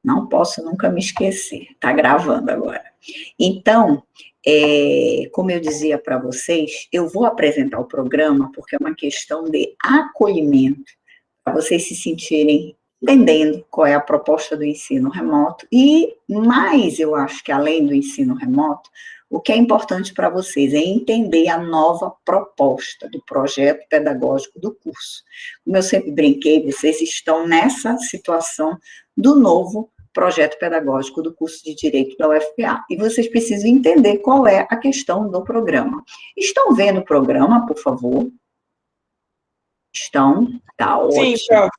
Não posso nunca me esquecer. Está gravando agora. Então, como eu dizia para vocês, eu vou apresentar o programa porque é uma questão de acolhimento, para vocês se sentirem entendendo qual é a proposta do ensino remoto e mais, eu acho que além do ensino remoto, o que é importante para vocês é entender a nova proposta do projeto pedagógico do curso. Como eu sempre brinquei, vocês estão nessa situação do novo projeto pedagógico do curso de Direito da UFPA. E vocês precisam entender qual é a questão do programa. Estão vendo o programa, por favor? Estão? Tá ótimo. Sim, prof.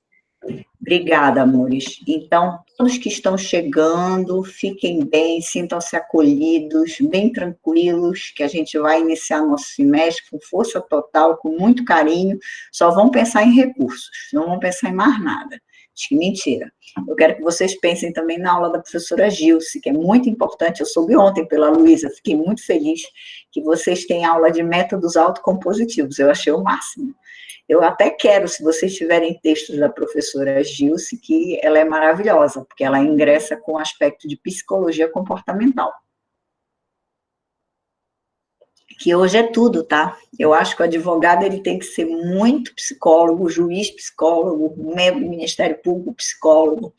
Obrigada, amores. Então, todos que estão chegando, fiquem bem, sintam-se acolhidos, bem tranquilos, que a gente vai iniciar nosso semestre com força total, com muito carinho, só vão pensar em recursos, não vão pensar em mais nada. Acho que mentira. Eu quero que vocês pensem também na aula da professora Gilce, que é muito importante, eu soube ontem pela Luísa, fiquei muito feliz que vocês têm aula de métodos autocompositivos, eu achei o máximo. Eu até quero, se vocês tiverem textos da professora Gilce, que ela é maravilhosa, porque ela ingressa com o aspecto de psicologia comportamental. Que hoje é tudo, tá? Eu acho que o advogado ele tem que ser muito psicólogo, juiz psicólogo, membro do Ministério Público psicólogo.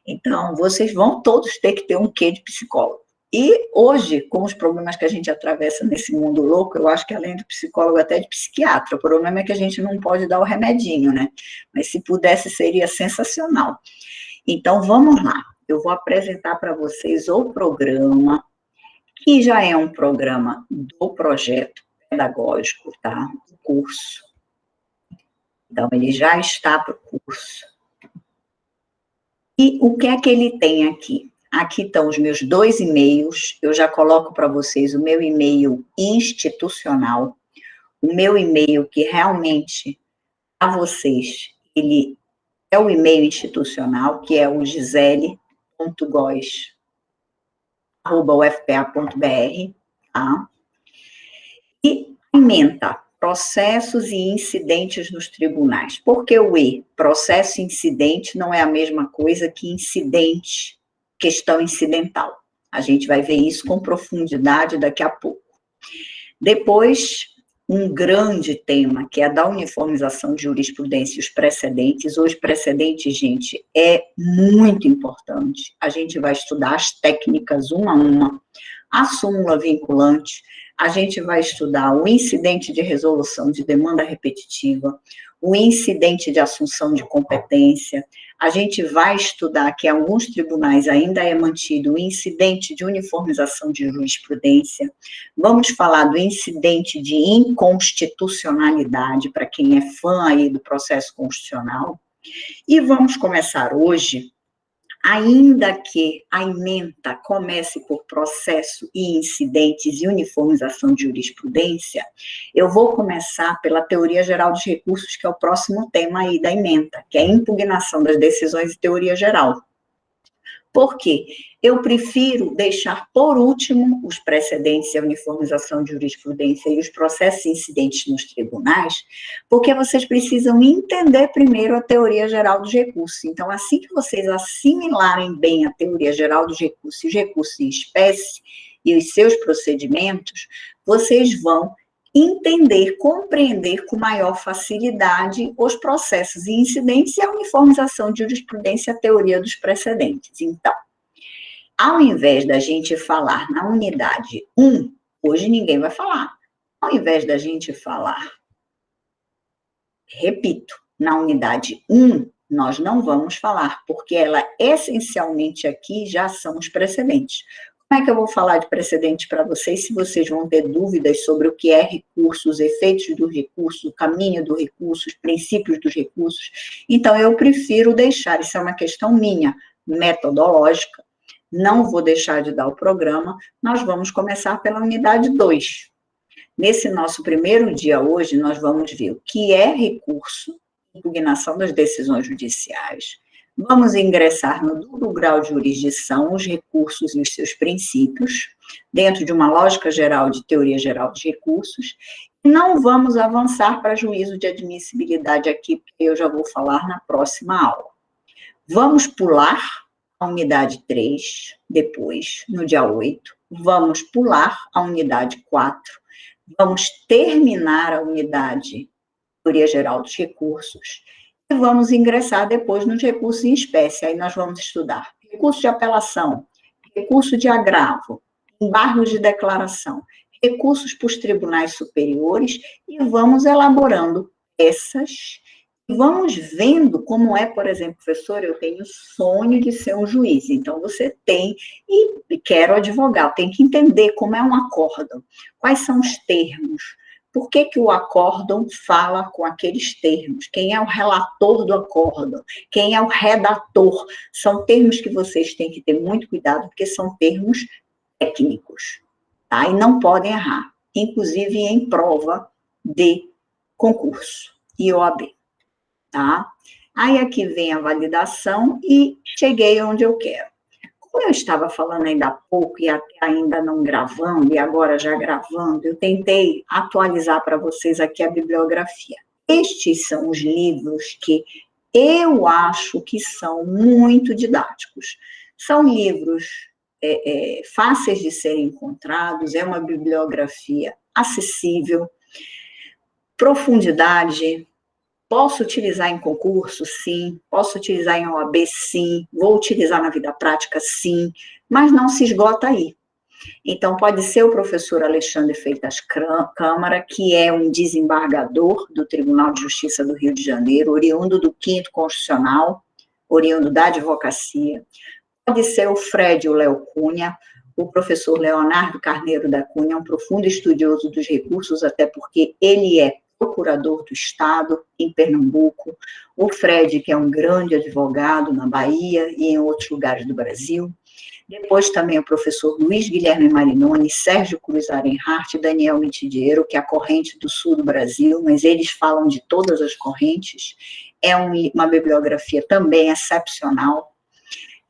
Então, vocês vão todos ter que ter um quê de psicólogo. E hoje, com os problemas que a gente atravessa nesse mundo louco, eu acho que além do psicólogo, até de psiquiatra. O problema é que a gente não pode dar o remedinho, né? Mas se pudesse, seria sensacional. Então, vamos lá. Eu vou apresentar para vocês o programa, que já é um programa do projeto pedagógico, tá? Do curso. Então, ele já está para o curso. E o que é que ele tem aqui? Aqui estão os meus 2 e-mails, eu já coloco para vocês o meu e-mail institucional, o meu e-mail que realmente, a vocês, ele é o e-mail institucional, que é o gisele.gois@ufpa.br, tá? E ementa processos e incidentes nos tribunais. Por que o E? Processo e incidente não é a mesma coisa que incidente, questão incidental. A gente vai ver isso com profundidade daqui a pouco. Depois, um grande tema, que é a da uniformização de jurisprudência e os precedentes. Os precedentes, gente, é muito importante. A gente vai estudar as técnicas uma a uma, a súmula vinculante, a gente vai estudar o incidente de resolução de demanda repetitiva, o incidente de assunção de competência, a gente vai estudar que em alguns tribunais ainda é mantido o incidente de uniformização de jurisprudência, vamos falar do incidente de inconstitucionalidade, para quem é fã aí do processo constitucional, e vamos começar hoje, ainda que a ementa comece por processo e incidentes e uniformização de jurisprudência, eu vou começar pela teoria geral dos recursos, que é o próximo tema aí da ementa, que é a impugnação das decisões e teoria geral. Por quê? Eu prefiro deixar por último os precedentes e a uniformização de jurisprudência e os processos incidentes nos tribunais, porque vocês precisam entender primeiro a teoria geral dos recursos. Então, assim que vocês assimilarem bem a teoria geral dos recursos e os recursos em espécie e os seus procedimentos, vocês vão entender, compreender com maior facilidade os processos e incidentes e a uniformização de jurisprudência e a teoria dos precedentes. Então, ao invés da gente falar na unidade 1, hoje ninguém vai falar. Ao invés da gente falar, repito, na unidade 1, nós não vamos falar, porque ela essencialmente aqui já são os precedentes. Como é que eu vou falar de precedente para vocês se vocês vão ter dúvidas sobre o que é recurso, os efeitos do recurso, o caminho do recurso, os princípios dos recursos? Então, eu prefiro deixar, isso é uma questão minha, metodológica, não vou deixar de dar o programa, nós vamos começar pela unidade 2. Nesse nosso primeiro dia hoje, nós vamos ver o que é recurso, impugnação das decisões judiciais, vamos ingressar no duplo grau de jurisdição, os recursos e os seus princípios, dentro de uma lógica geral de teoria geral dos recursos, e não vamos avançar para juízo de admissibilidade aqui, porque eu já vou falar na próxima aula. Vamos pular a unidade 3, depois, no dia 8. Vamos pular a unidade 4. Vamos terminar a unidade Teoria Geral dos Recursos. E vamos ingressar depois nos recursos em espécie. Aí nós vamos estudar recurso de apelação, recurso de agravo, embargos de declaração, recursos para os tribunais superiores, e vamos elaborando essas. Vamos vendo como é, por exemplo, professor, eu tenho sonho de ser um juiz, então você tem, e quero advogar, tem que entender como é um acórdão, quais são os termos, por que o acórdão fala com aqueles termos, quem é o relator do acórdão, quem é o redator, são termos que vocês têm que ter muito cuidado, porque são termos técnicos, tá? E não podem errar, inclusive em prova de concurso e OAB. Tá? Aí aqui vem a validação e cheguei onde eu quero. Como eu estava falando ainda há pouco e até ainda não gravando, e agora já gravando, eu tentei atualizar para vocês aqui a bibliografia. Estes são os livros que eu acho que são muito didáticos. São livros fáceis de serem encontrados, é uma bibliografia acessível, profundidade. Posso utilizar em concurso? Sim. Posso utilizar em OAB? Sim. Vou utilizar na vida prática? Sim. Mas não se esgota aí. Então, pode ser o professor Alexandre Freitas Câmara, que é um desembargador do Tribunal de Justiça do Rio de Janeiro, oriundo do 5º Constitucional, oriundo da advocacia. Pode ser o Fred, o Léo Cunha, o professor Leonardo Carneiro da Cunha, um profundo estudioso dos recursos, até porque ele é procurador do Estado em Pernambuco, o Fred, que é um grande advogado na Bahia e em outros lugares do Brasil. Depois também o professor Luiz Guilherme Marinoni, Sérgio Cruz Arenhart, Daniel Mitidiero, que é a corrente do sul do Brasil, mas eles falam de todas as correntes. É uma bibliografia também excepcional.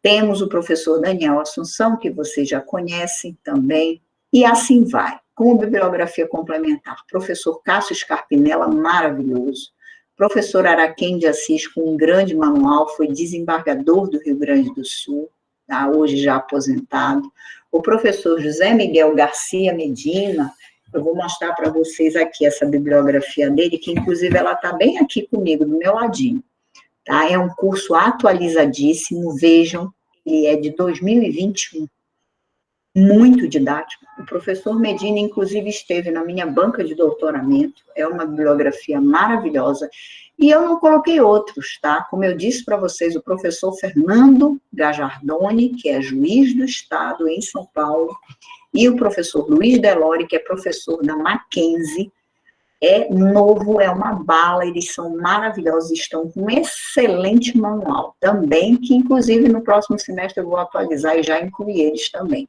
Temos o professor Daniel Assunção, que vocês já conhecem também, e assim vai. Como bibliografia complementar, professor Cássio Scarpinella, maravilhoso, professor Araquém de Assis, com um grande manual, foi desembargador do Rio Grande do Sul, tá? Hoje já aposentado, o professor José Miguel Garcia Medina, eu vou mostrar para vocês aqui essa bibliografia dele, que inclusive ela está bem aqui comigo, do meu ladinho, tá? É um curso atualizadíssimo, vejam, ele é de 2021, muito didático. O professor Medina, inclusive, esteve na minha banca de doutoramento, é uma bibliografia maravilhosa, e eu não coloquei outros, tá? Como eu disse para vocês, o professor Fernando Gajardoni, que é juiz do Estado em São Paulo, e o professor Luiz Delore, que é professor da Mackenzie, é novo, é uma bala, eles são maravilhosos, estão com um excelente manual também, que inclusive no próximo semestre eu vou atualizar e já incluir eles também.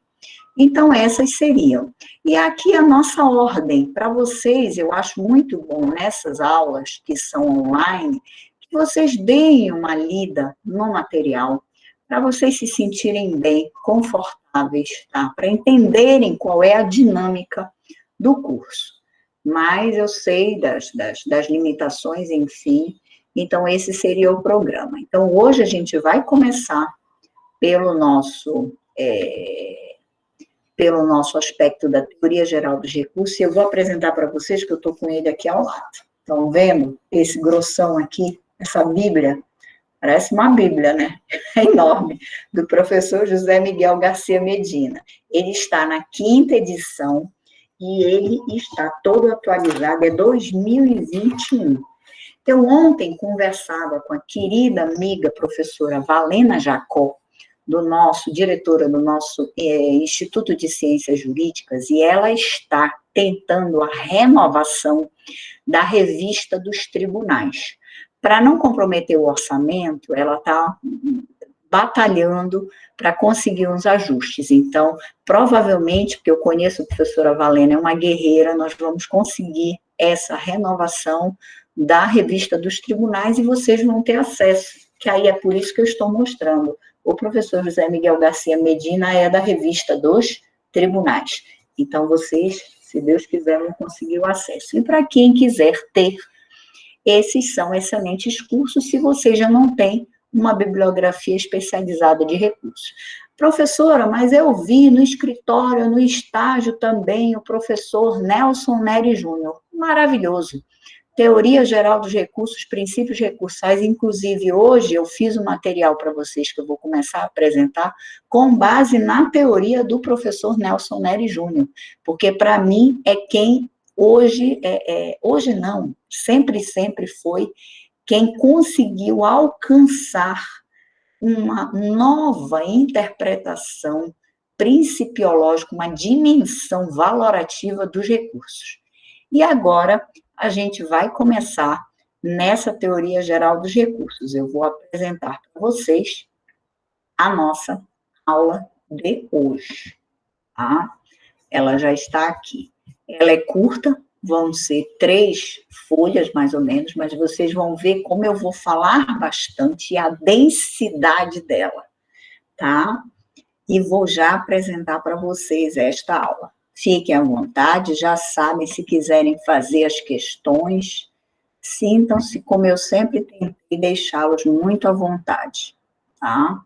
Então, essas seriam. E aqui a nossa ordem, para vocês, eu acho muito bom nessas aulas que são online, que vocês deem uma lida no material, para vocês se sentirem bem, confortáveis, tá? Para entenderem qual é a dinâmica do curso. Mas eu sei das limitações, enfim, então esse seria o programa. Então, hoje a gente vai começar pelo nosso aspecto da teoria geral dos recursos, e eu vou apresentar para vocês, que eu estou com ele aqui ao lado. Estão vendo esse grossão aqui, essa Bíblia? Parece uma Bíblia, né? É enorme, do professor José Miguel Garcia Medina. Ele está na 5ª edição, e ele está todo atualizado, é 2021. Eu ontem conversava com a querida amiga professora Valena Jacó, diretora do nosso Instituto de Ciências Jurídicas, e ela está tentando a renovação da revista dos tribunais. Para não comprometer o orçamento, ela está batalhando para conseguir uns ajustes. Então, provavelmente, porque eu conheço a professora Valena, é uma guerreira, nós vamos conseguir essa renovação da revista dos tribunais e vocês vão ter acesso, que aí é por isso que eu estou mostrando. O professor José Miguel Garcia Medina é da revista dos tribunais. Então, vocês, se Deus quiser, vão conseguir o acesso. E para quem quiser ter, esses são excelentes cursos. Se você já não tem, uma bibliografia especializada de recursos. Professora, mas eu vi no escritório, no estágio também, o professor Nelson Neri Júnior. Maravilhoso. Teoria Geral dos Recursos, Princípios Recursais, inclusive hoje eu fiz um material para vocês que eu vou começar a apresentar com base na teoria do professor Nelson Neri Júnior, porque para mim é quem hoje, hoje não, sempre foi quem conseguiu alcançar uma nova interpretação principiológica, uma dimensão valorativa dos recursos. E agora a gente vai começar nessa teoria geral dos recursos. Eu vou apresentar para vocês a nossa aula de hoje, tá? Ela já está aqui. Ela é curta, vão ser 3 folhas, mais ou menos, mas vocês vão ver como eu vou falar bastante e a densidade dela, tá? E vou já apresentar para vocês esta aula. Fiquem à vontade, já sabem, se quiserem fazer as questões, sintam-se, como eu sempre tentei deixá-los muito à vontade, tá?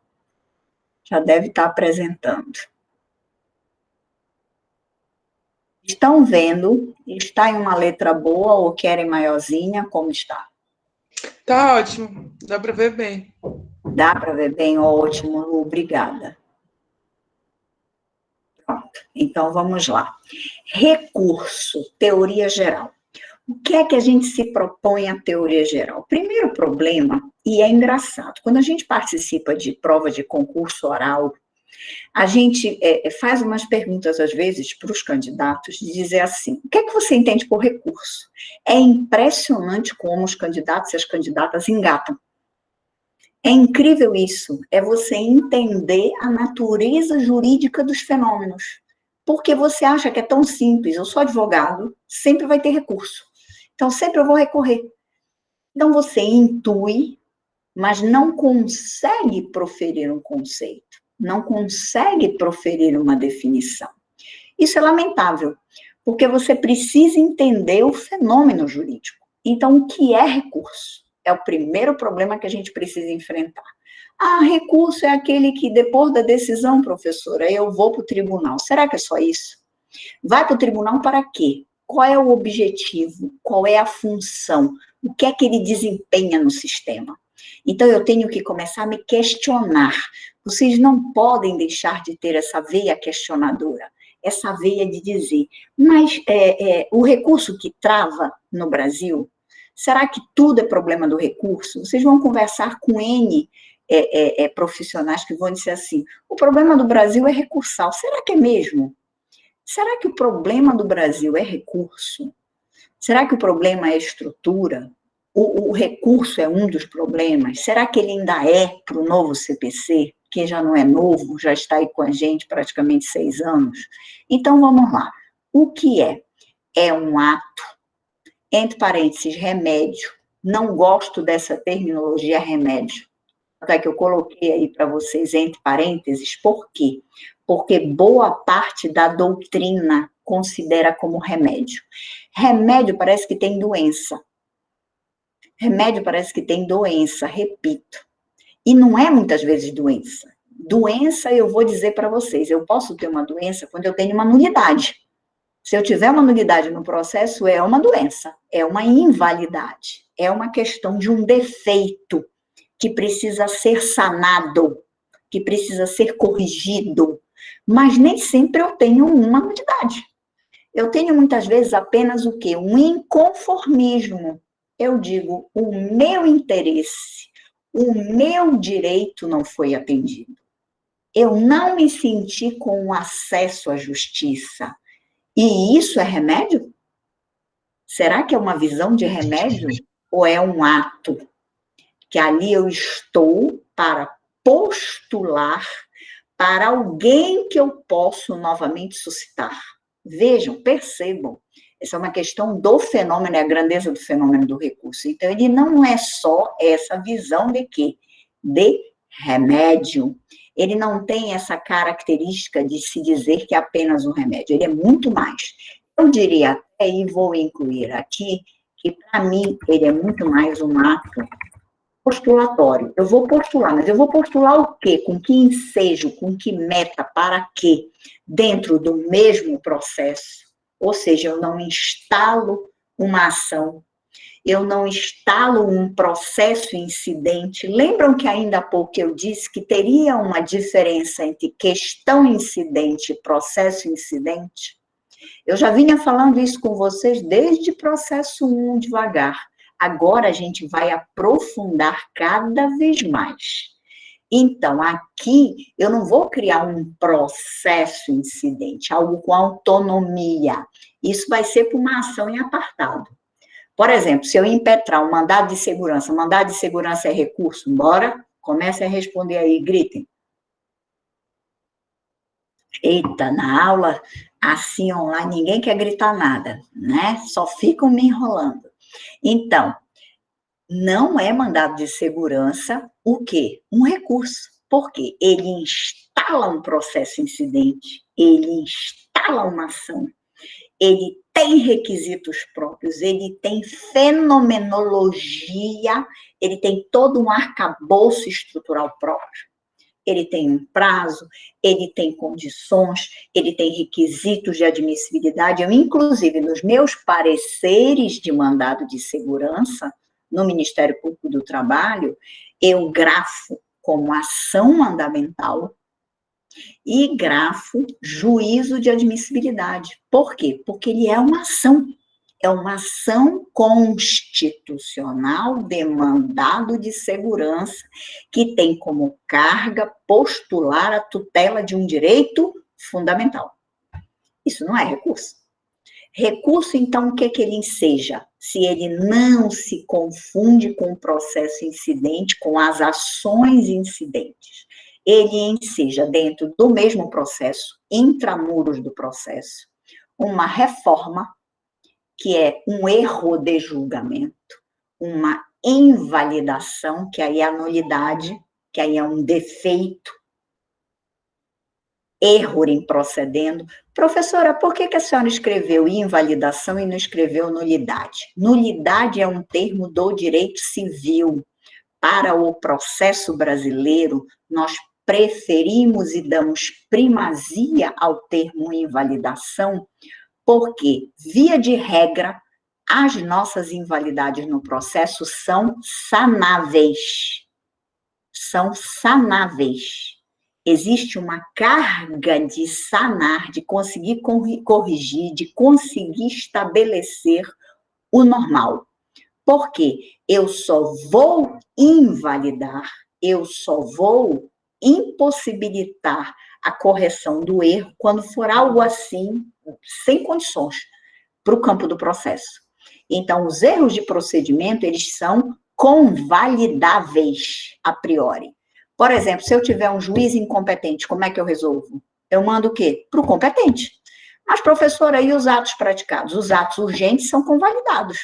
Já deve estar apresentando. Estão vendo? Está em uma letra boa ou querem maiorzinha? Como está? Tá ótimo, dá para ver bem. Dá para ver bem? Ótimo, obrigada. Pronto, então vamos lá. Recurso, teoria geral. O que é que a gente se propõe à teoria geral? Primeiro problema, e é engraçado, quando a gente participa de prova de concurso oral, a gente faz umas perguntas, às vezes, para os candidatos, de dizer assim, o que é que você entende por recurso? É impressionante como os candidatos e as candidatas engatam. É incrível isso, é você entender a natureza jurídica dos fenômenos. Porque você acha que é tão simples, eu sou advogado, sempre vai ter recurso. Então, sempre eu vou recorrer. Então, você intui, mas não consegue proferir um conceito, não consegue proferir uma definição. Isso é lamentável, porque você precisa entender o fenômeno jurídico. Então, o que é recurso? É o primeiro problema que a gente precisa enfrentar. Ah, recurso é aquele que, depois da decisão, professora, eu vou para o tribunal. Será que é só isso? Vai para o tribunal para quê? Qual é o objetivo? Qual é a função? O que é que ele desempenha no sistema? Então, eu tenho que começar a me questionar. Vocês não podem deixar de ter essa veia questionadora, essa veia de dizer, mas o recurso que trava no Brasil, será que tudo é problema do recurso? Vocês vão conversar com N profissionais que vão dizer assim, o problema do Brasil é recursal. Será que é mesmo? Será que o problema do Brasil é recurso? Será que o problema é estrutura? O recurso é um dos problemas? Será que ele ainda é para o novo CPC, que já não é novo, já está aí com a gente praticamente 6 anos? Então, vamos lá. O que é? É um ato, entre parênteses, remédio. Não gosto dessa terminologia remédio. Até que eu coloquei aí para vocês, entre parênteses, por quê? Porque boa parte da doutrina considera como remédio. Remédio parece que tem doença. Remédio parece que tem doença, repito. E não é muitas vezes doença. Doença, eu vou dizer para vocês, eu posso ter uma doença quando eu tenho uma nulidade. Se eu tiver uma nulidade no processo, é uma doença, é uma invalidade, é uma questão de um defeito que precisa ser sanado, que precisa ser corrigido. Mas nem sempre eu tenho uma nulidade. Eu tenho muitas vezes apenas o quê? Um inconformismo. Eu digo, o meu interesse, o meu direito não foi atendido. Eu não me senti com acesso à justiça. E isso é remédio? Será que é uma visão de remédio? Ou é um ato? Que ali eu estou para postular para alguém que eu posso novamente suscitar. Vejam, percebam, essa é uma questão do fenômeno, é a grandeza do fenômeno do recurso. Então, ele não é só essa visão de quê? De remédio. Ele não tem essa característica de se dizer que é apenas um remédio, ele é muito mais. Eu diria até, e vou incluir aqui, que para mim ele é muito mais um ato postulatório. Eu vou postular, mas eu vou postular o quê? Com que ensejo, com que meta, para quê? Dentro do mesmo processo. Ou seja, eu não instalo uma ação, eu não instalo um processo incidente. Lembram que ainda há pouco eu disse que teria uma diferença entre questão incidente e processo incidente? Eu já vinha falando isso com vocês desde processo 1, devagar. Agora a gente vai aprofundar cada vez mais. Então, aqui eu não vou criar um processo incidente, algo com autonomia. Isso vai ser para uma ação em apartado. Por exemplo, se eu impetrar um mandado de segurança é recurso, bora? Comecem a responder aí, gritem. Eita, na aula, assim, online, ninguém quer gritar nada, né? Só ficam me enrolando. Então, não é mandado de segurança o quê? Um recurso. Por quê? Ele instala um processo incidente, ele instala uma ação, ele tem requisitos próprios, ele tem fenomenologia, ele tem todo um arcabouço estrutural próprio. Ele tem um prazo, ele tem condições, ele tem requisitos de admissibilidade. Eu, inclusive, nos meus pareceres de mandado de segurança, no Ministério Público do Trabalho, eu grafo como ação mandamental e grafo juízo de admissibilidade. Por quê? Porque ele é uma ação constitucional de mandado de segurança que tem como carga postular a tutela de um direito fundamental. Isso não é recurso. Recurso, então, o que ele enseja? Se ele não se confunde com o processo incidente, com as ações incidentes. Ele enseja, dentro do mesmo processo, intramuros do processo, uma reforma, que é um erro de julgamento, uma invalidação, que aí é a nulidade, que aí é um defeito, erro em procedendo. Professora, por que a senhora escreveu invalidação e não escreveu nulidade? Nulidade é um termo do direito civil. Para o processo brasileiro, nós preferimos e damos primazia ao termo invalidação, porque, via de regra, as nossas invalidades no processo são sanáveis. São sanáveis. Existe uma carga de sanar, de conseguir corrigir, de conseguir estabelecer o normal. Porque eu só vou invalidar, eu só vou impossibilitar a correção do erro quando for algo assim, sem condições, para o campo do processo. Então, os erros de procedimento, eles são convalidáveis a priori. Por exemplo, se eu tiver um juiz incompetente, como é que eu resolvo? Eu mando o quê? Para o competente. Mas, professora, e os atos praticados? Os atos urgentes são convalidados.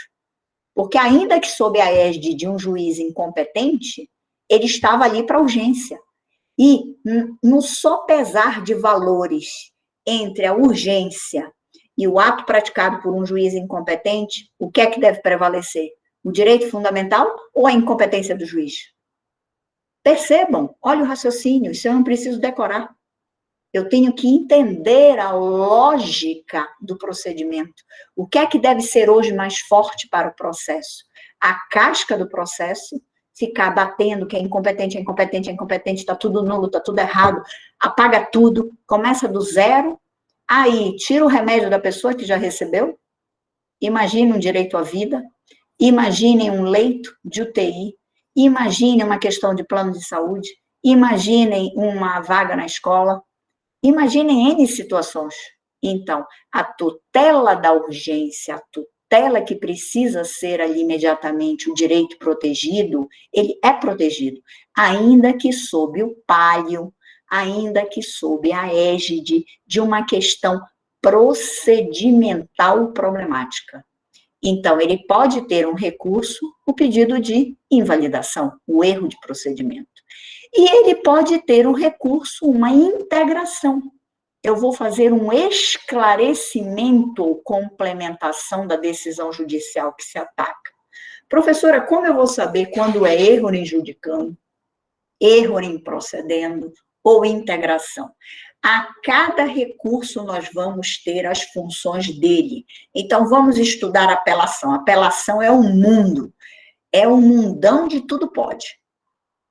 Porque ainda que sob a égide de um juiz incompetente, ele estava ali para urgência. E no sopesar de valores entre a urgência e o ato praticado por um juiz incompetente, o que é que deve prevalecer? O direito fundamental ou a incompetência do juiz? Percebam, olha o raciocínio, isso eu não preciso decorar. Eu tenho que entender a lógica do procedimento. O que é que deve ser hoje mais forte para o processo? A casca do processo, ficar batendo que é incompetente, está tudo nulo, está tudo errado, apaga tudo, começa do zero, aí tira o remédio da pessoa que já recebeu, imagine um direito à vida, imaginem um leito de UTI, imaginem uma questão de plano de saúde, imaginem uma vaga na escola, imaginem N situações. Então, a tutela da urgência, a tutela que precisa ser ali imediatamente o direito protegido, ele é protegido, ainda que sob o palio, ainda que sob a égide de uma questão procedimental problemática. Então, ele pode ter um recurso, o pedido de invalidação, o erro de procedimento. E ele pode ter um recurso, uma integração. Eu vou fazer um esclarecimento ou complementação da decisão judicial que se ataca. Professora, como eu vou saber quando é erro em judicando, erro em procedendo ou integração? A cada recurso nós vamos ter as funções dele. Então, vamos estudar apelação. Apelação é o mundo, é o mundão de tudo pode.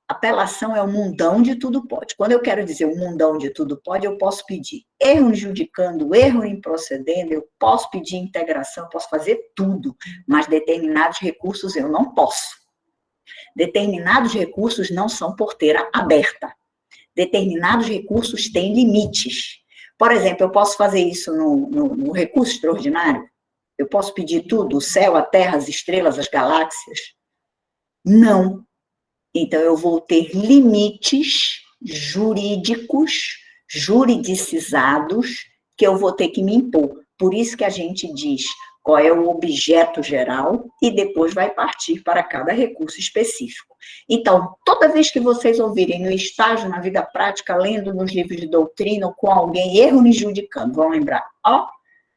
Apelação é o mundão de tudo pode. Quando eu quero dizer o mundão de tudo pode, eu posso pedir erro em judicando, erro em procedendo, eu posso pedir integração, eu posso fazer tudo, mas determinados recursos eu não posso. Determinados recursos não são porteira aberta. Determinados recursos têm limites. Por exemplo, eu posso fazer isso no recurso extraordinário? Eu posso pedir tudo, o céu, a terra, as estrelas, as galáxias? Não. Então, eu vou ter limites jurídicos, juridicizados, que eu vou ter que me impor. Por isso que a gente diz qual é o objeto geral e depois vai partir para cada recurso específico. Então, toda vez que vocês ouvirem no estágio, na vida prática, lendo nos livros de doutrina ou com alguém, erro me judicando, vão lembrar, ó,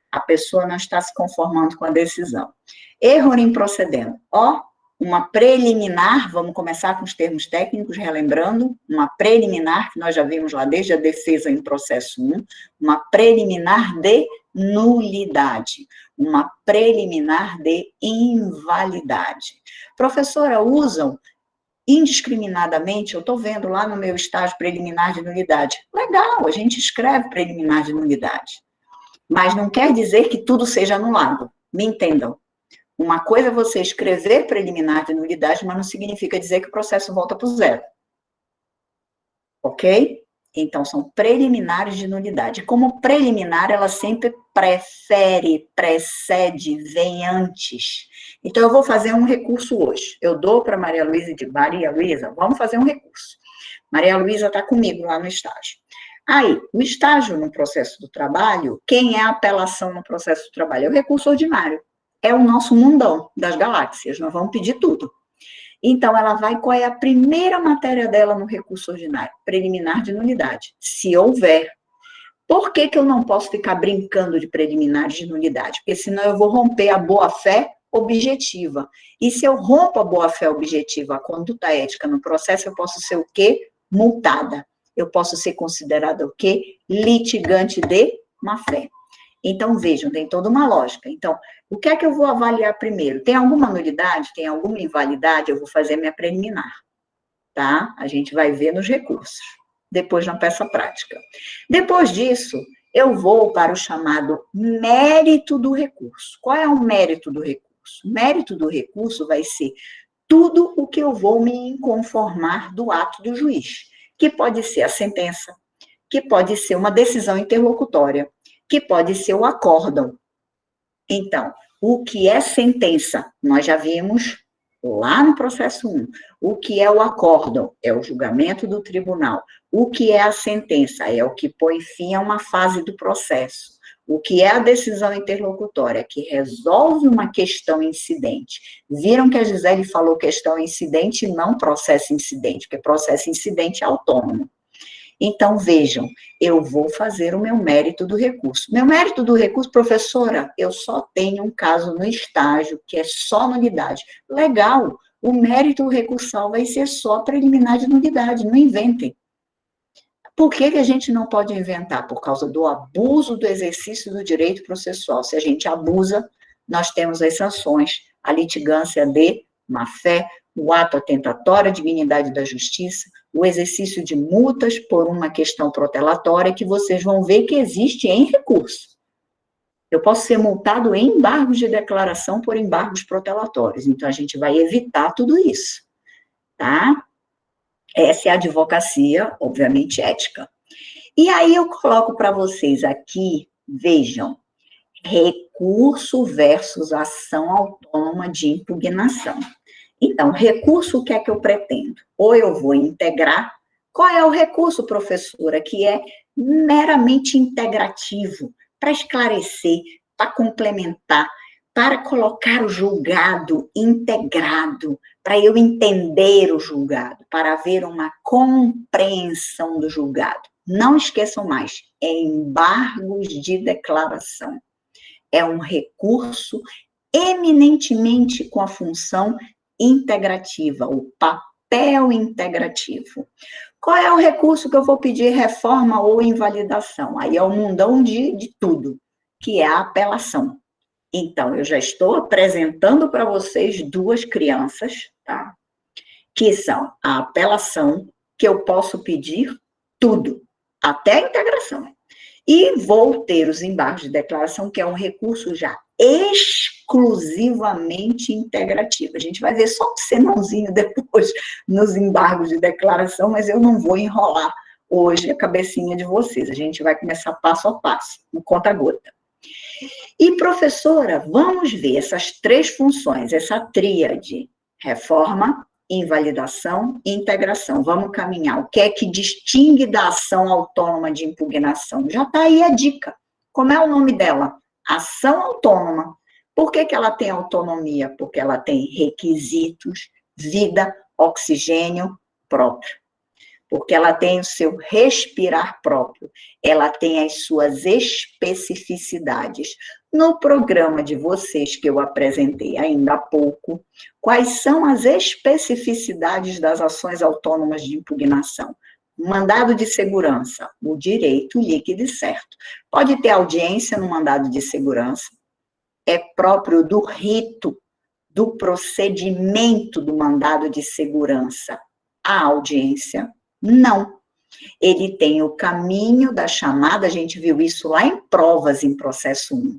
a pessoa não está se conformando com a decisão. Erro em procedendo, ó, uma preliminar, vamos começar com os termos técnicos, relembrando, uma preliminar, que nós já vimos lá desde a defesa em processo 1, uma preliminar de nulidade, uma preliminar de invalidade. Professora, usam indiscriminadamente, eu estou vendo lá no meu estágio preliminar de nulidade. Legal, a gente escreve preliminar de nulidade, mas não quer dizer que tudo seja anulado, me entendam. Uma coisa é você escrever preliminar de nulidade, mas não significa dizer que o processo volta para o zero. Ok? Então, são preliminares de nulidade. Como preliminar, ela sempre prefere, precede, vem antes. Então, eu vou fazer um recurso hoje. Eu dou para Maria Luísa de Maria Luísa, vamos fazer um recurso. Maria Luísa está comigo lá no estágio. Aí, o estágio no processo do trabalho, quem é a apelação no processo do trabalho? É o recurso ordinário. É o nosso mundão das galáxias, nós vamos pedir tudo. Então, ela vai, qual é a primeira matéria dela no recurso ordinário? Preliminar de nulidade, se houver. Por que eu não posso ficar brincando de preliminares de nulidade? Porque senão eu vou romper a boa-fé objetiva. E se eu rompo a boa-fé objetiva, a conduta ética no processo, eu posso ser o quê? Multada. Eu posso ser considerada o quê? Litigante de má-fé. Então, vejam, tem toda uma lógica. Então, o que é que eu vou avaliar primeiro? Tem alguma nulidade? Tem alguma invalidade? Eu vou fazer minha preliminar, tá? A gente vai ver nos recursos, depois na peça prática. Depois disso, eu vou para o chamado mérito do recurso. Qual é o mérito do recurso? O mérito do recurso vai ser tudo o que eu vou me inconformar do ato do juiz, que pode ser a sentença, que pode ser uma decisão interlocutória, que pode ser o acórdão. Então, o que é sentença? Nós já vimos lá no processo 1. O que é o acórdão? É o julgamento do tribunal. O que é a sentença? É o que põe fim a uma fase do processo. O que é a decisão interlocutória? Que resolve uma questão incidente. Viram que a Gisele falou questão incidente e não processo incidente, porque processo incidente é autônomo. Então, vejam, eu vou fazer o meu mérito do recurso. Meu mérito do recurso, professora, eu só tenho um caso no estágio, que é só nulidade. Legal, o mérito recursal vai ser só preliminar de nulidade, não inventem. Por que a gente não pode inventar? Por causa do abuso do exercício do direito processual. Se a gente abusa, nós temos as sanções, a litigância de má-fé, o ato atentatório à dignidade da justiça, o exercício de multas por uma questão protelatória, que vocês vão ver que existe em recurso. Eu posso ser multado em embargos de declaração por embargos protelatórios, então a gente vai evitar tudo isso, tá? Essa é a advocacia, obviamente, ética. E aí eu coloco para vocês aqui, vejam, recurso versus ação autônoma de impugnação. Então, recurso, o que é que eu pretendo? Ou eu vou integrar. Qual é o recurso, professora? Que é meramente integrativo, para esclarecer, para complementar, para colocar o julgado integrado, para eu entender o julgado, para haver uma compreensão do julgado. Não esqueçam mais, é embargos de declaração. É um recurso eminentemente com a função integrativa, o papel integrativo. Qual é o recurso que eu vou pedir reforma ou invalidação? Aí é o mundão de tudo, que é a apelação. Então, eu já estou apresentando para vocês duas crianças, tá? Que são a apelação, que eu posso pedir tudo, até a integração. E vou ter os embargos de declaração, que é um recurso já exclusivamente integrativo. A gente vai ver só um senãozinho depois nos embargos de declaração, mas eu não vou enrolar hoje a cabecinha de vocês. A gente vai começar passo a passo, no conta-gota. E, professora, vamos ver essas três funções, essa tríade: reforma, invalidação e integração. Vamos caminhar. O que é que distingue da ação autônoma de impugnação? Já está aí a dica. Como é o nome dela? Ação autônoma. Por que ela tem autonomia? Porque ela tem requisitos, vida, oxigênio próprio. Porque ela tem o seu respirar próprio, ela tem as suas especificidades. No programa de vocês, que eu apresentei ainda há pouco, quais são as especificidades das ações autônomas de impugnação? Mandado de segurança, o direito líquido e certo. Pode ter audiência no mandado de segurança, é próprio do rito, do procedimento do mandado de segurança, a audiência. Não. Ele tem o caminho da chamada, a gente viu isso lá em provas em processo 1.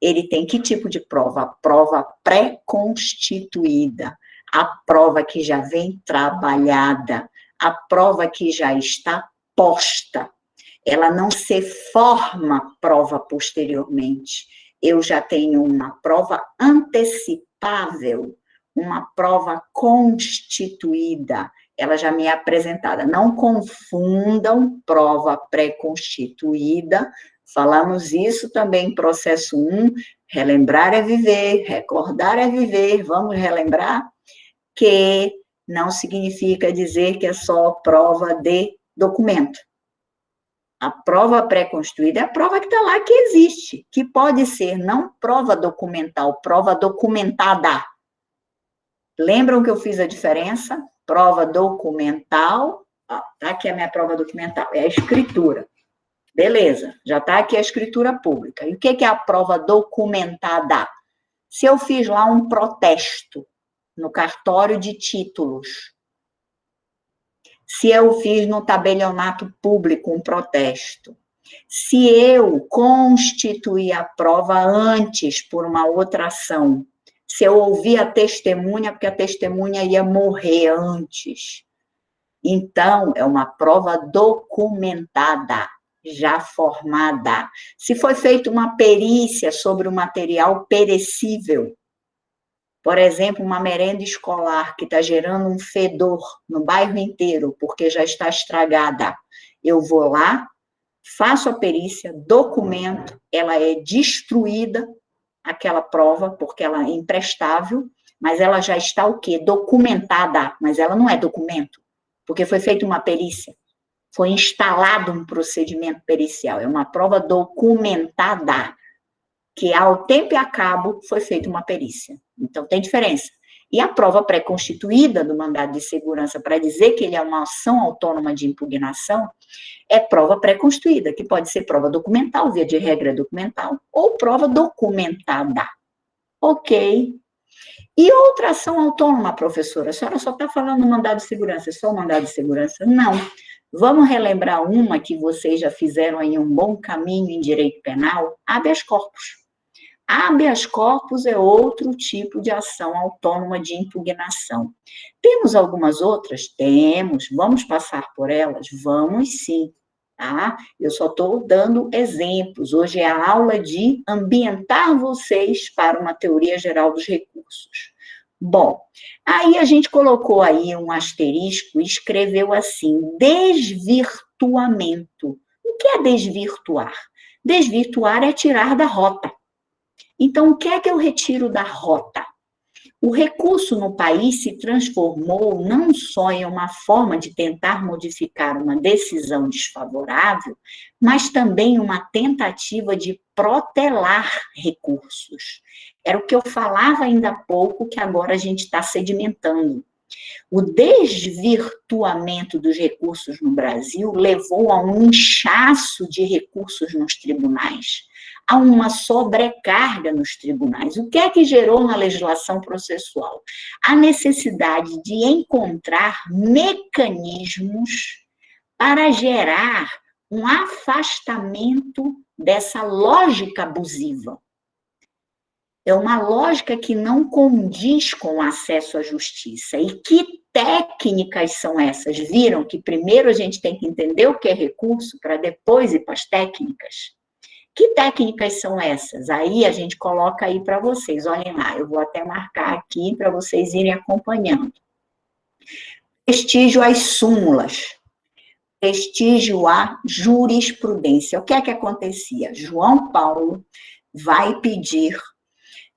Ele tem que tipo de prova? A prova pré-constituída, a prova que já vem trabalhada, a prova que já está posta. Ela não se forma prova posteriormente. Eu já tenho uma prova antecipável, uma prova constituída, ela já me é apresentada. Não confundam prova pré-constituída, falamos isso também em processo 1, relembrar é viver, recordar é viver, vamos relembrar que não significa dizer que é só prova de documento. A prova pré-constituída é a prova que está lá, que existe, que pode ser não prova documental, prova documentada. Lembram que eu fiz a diferença? Prova documental, ó, tá aqui a minha prova documental, é a escritura. Beleza, já tá aqui a escritura pública. E o que é a prova documentada? Se eu fiz lá um protesto no cartório de títulos, se eu fiz no tabelionato público um protesto, se eu constituí a prova antes por uma outra ação, se eu ouvi a testemunha, porque a testemunha ia morrer antes. Então, é uma prova documentada, já formada. Se foi feita uma perícia sobre o material perecível, por exemplo, uma merenda escolar que está gerando um fedor no bairro inteiro, porque já está estragada, eu vou lá, faço a perícia, documento, ela é destruída, aquela prova, porque ela é imprestável, mas ela já está o quê? Documentada, mas ela não é documento, porque foi feita uma perícia, foi instalado um procedimento pericial, é uma prova documentada, que ao tempo e a cabo foi feita uma perícia. Então, tem diferença. E a prova pré-constituída do mandado de segurança, para dizer que ele é uma ação autônoma de impugnação, é prova pré-constituída, que pode ser prova documental, via de regra documental, ou prova documentada. Ok. E outra ação autônoma, professora? A senhora só está falando do mandado de segurança, é só o mandado de segurança? Não. Vamos relembrar uma que vocês já fizeram aí um bom caminho em direito penal? Habeas corpus. Habeas corpus é outro tipo de ação autônoma de impugnação. Temos algumas outras? Temos. Vamos passar por elas? Vamos sim. Tá? Eu só estou dando exemplos. Hoje é a aula de ambientar vocês para uma teoria geral dos recursos. Bom, aí a gente colocou aí um asterisco e escreveu assim, desvirtuamento. O que é desvirtuar? Desvirtuar é tirar da rota. Então, o que é que eu retiro da rota? O recurso no país se transformou não só em uma forma de tentar modificar uma decisão desfavorável, mas também uma tentativa de protelar recursos. Era o que eu falava ainda há pouco, que agora a gente está sedimentando. O desvirtuamento dos recursos no Brasil levou a um inchaço de recursos nos tribunais, a uma sobrecarga nos tribunais. O que é que gerou na legislação processual? A necessidade de encontrar mecanismos para gerar um afastamento dessa lógica abusiva. É uma lógica que não condiz com o acesso à justiça. E que técnicas são essas? Viram que primeiro a gente tem que entender o que é recurso para depois ir para as técnicas? Que técnicas são essas? Aí a gente coloca aí para vocês. Olhem lá, eu vou até marcar aqui para vocês irem acompanhando. Prestígio às súmulas. Prestígio à jurisprudência. O que é que acontecia? João Paulo vai pedir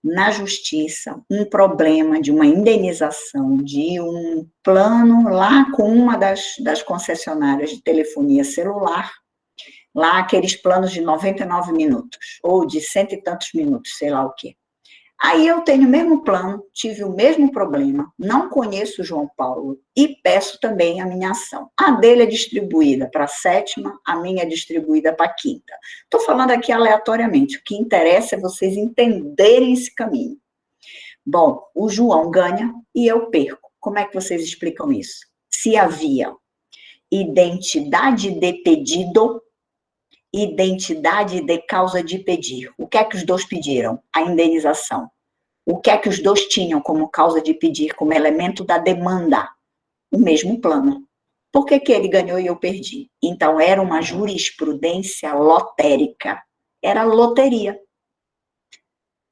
na justiça um problema de uma indenização de um plano lá com uma das concessionárias de telefonia celular, lá aqueles planos de 99 minutos, ou de cento e tantos minutos, sei lá o quê. Aí eu tenho o mesmo plano, tive o mesmo problema, não conheço o João Paulo e peço também a minha ação. A dele é distribuída para a 7ª, a minha é distribuída para a 5ª. Estou falando aqui aleatoriamente, o que interessa é vocês entenderem esse caminho. Bom, o João ganha e eu perco. Como é que vocês explicam isso? Se havia identidade de pedido, identidade de causa de pedir. O que é que os dois pediram? A indenização. O que é que os dois tinham como causa de pedir, como elemento da demanda? O mesmo plano. Por que que ele ganhou e eu perdi? Então, era uma jurisprudência lotérica. Era loteria.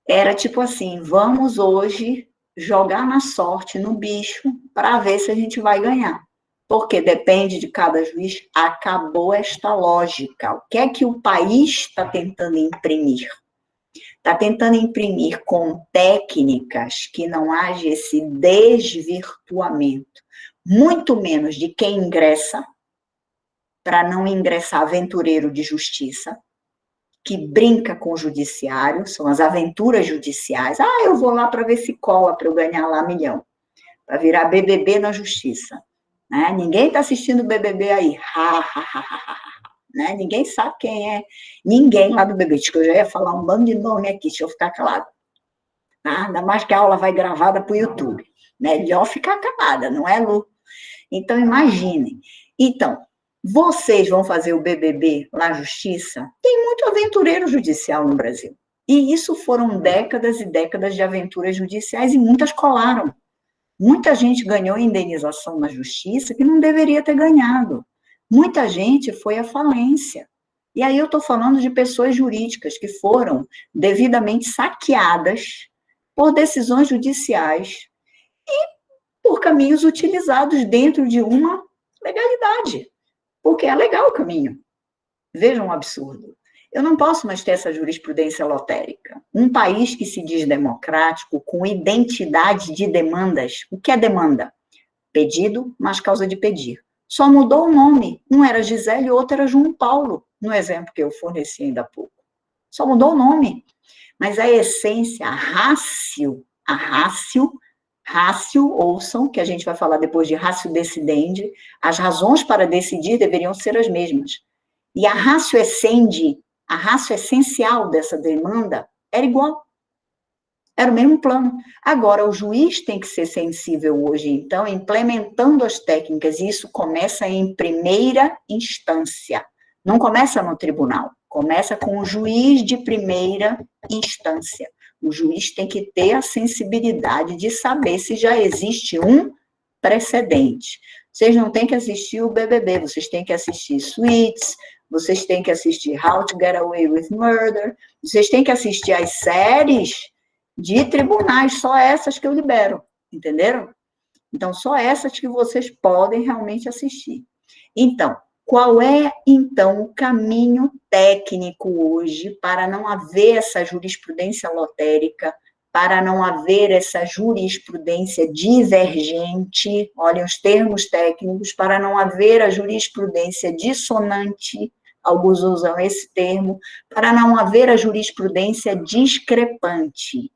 Era tipo assim, vamos hoje jogar na sorte, no bicho, para ver se a gente vai ganhar. Porque depende de cada juiz, acabou esta lógica. O que é que o país está tentando imprimir? Está tentando imprimir com técnicas que não haja esse desvirtuamento, muito menos de quem ingressa, para não ingressar aventureiro de justiça, que brinca com o judiciário, são as aventuras judiciais. Ah, eu vou lá para ver se cola para eu ganhar lá 1 milhão, para virar BBB na justiça. Né? Ninguém está assistindo o BBB aí. Né? Ninguém sabe quem é. Ninguém lá do BBB. Acho que eu já ia falar um bando de nome aqui, deixa eu ficar calado. Tá? Ainda mais que a aula vai gravada para o YouTube. Melhor ficar calada, não é, Lu? Então, imaginem. Então, vocês vão fazer o BBB na justiça? Tem muito aventureiro judicial no Brasil. E isso foram décadas e décadas de aventuras judiciais e muitas colaram. Muita gente ganhou indenização na justiça que não deveria ter ganhado. Muita gente foi à falência. E aí eu estou falando de pessoas jurídicas que foram devidamente saqueadas por decisões judiciais e por caminhos utilizados dentro de uma legalidade. Porque é legal o caminho. Vejam um absurdo. Eu não posso mais ter essa jurisprudência lotérica. Um país que se diz democrático, com identidade de demandas. O que é demanda? Pedido, mais causa de pedir. Só mudou o nome. Um era Gisele e o outro era João Paulo, no exemplo que eu forneci ainda há pouco. Só mudou o nome. Mas a essência, a rácio, ouçam, que a gente vai falar depois de rácio decidendi, as razões para decidir deveriam ser as mesmas. E a rácio essendi, a rácio essencial dessa demanda era igual. Era o mesmo plano. Agora, o juiz tem que ser sensível hoje, então, implementando as técnicas, e isso começa em primeira instância. Não começa no tribunal, começa com o juiz de primeira instância. O juiz tem que ter a sensibilidade de saber se já existe um precedente. Vocês não têm que assistir o BBB, vocês têm que assistir Suits, vocês têm que assistir How to Get Away with Murder, vocês têm que assistir as séries de tribunais, só essas que eu libero, entenderam? Então, só essas que vocês podem realmente assistir. Então, qual é, então, o caminho técnico hoje para não haver essa jurisprudência lotérica, para não haver essa jurisprudência divergente, olhem os termos técnicos, para não haver a jurisprudência dissonante, alguns usam esse termo, para não haver a jurisprudência discrepante,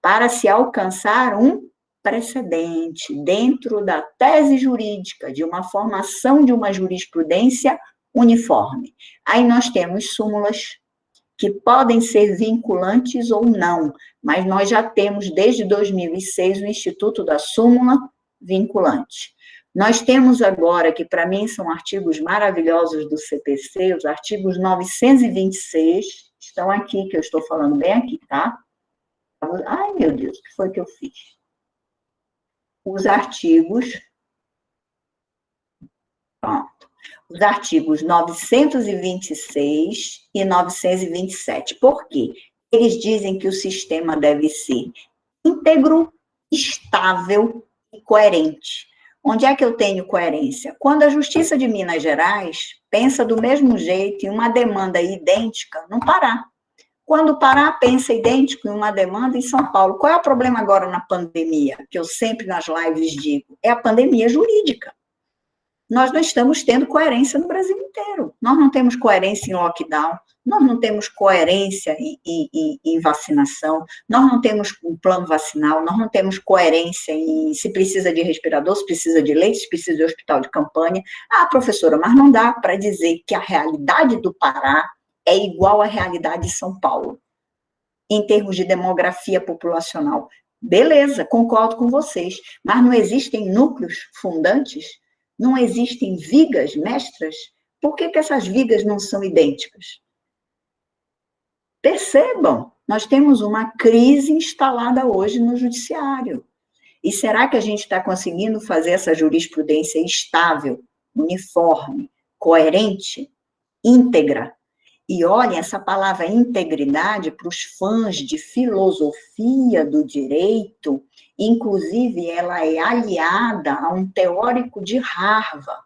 para se alcançar um precedente dentro da tese jurídica de uma formação de uma jurisprudência uniforme. Aí nós temos súmulas que podem ser vinculantes ou não, mas nós já temos desde 2006 o Instituto da Súmula vinculante. Nós temos agora, que para mim são artigos maravilhosos do CPC, os artigos 926, estão aqui, que eu estou falando bem aqui, tá? Ai, meu Deus, o que foi que eu fiz? Os artigos, pronto, os artigos 926 e 927. Por quê? Eles dizem que o sistema deve ser íntegro, estável e coerente. Onde é que eu tenho coerência? Quando a Justiça de Minas Gerais pensa do mesmo jeito em uma demanda idêntica no Pará. Quando o Pará pensa idêntico em uma demanda em São Paulo. Qual é o problema agora na pandemia? Que eu sempre nas lives digo. É a pandemia jurídica. Nós não estamos tendo coerência no Brasil inteiro. Nós não temos coerência em lockdown, nós não temos coerência em vacinação, nós não temos um plano vacinal, nós não temos coerência em se precisa de respirador, se precisa de leite, se precisa de hospital de campanha. Ah, professora, mas não dá para dizer que a realidade do Pará é igual à realidade de São Paulo, em termos de demografia populacional. Beleza, concordo com vocês, mas não existem núcleos fundantes? Não existem vigas mestras? Por que essas vigas não são idênticas? Percebam, nós temos uma crise instalada hoje no judiciário. E será que a gente está conseguindo fazer essa jurisprudência estável, uniforme, coerente, íntegra? E olhem, essa palavra integridade, para os fãs de filosofia do direito, inclusive ela é aliada a um teórico de Harvard,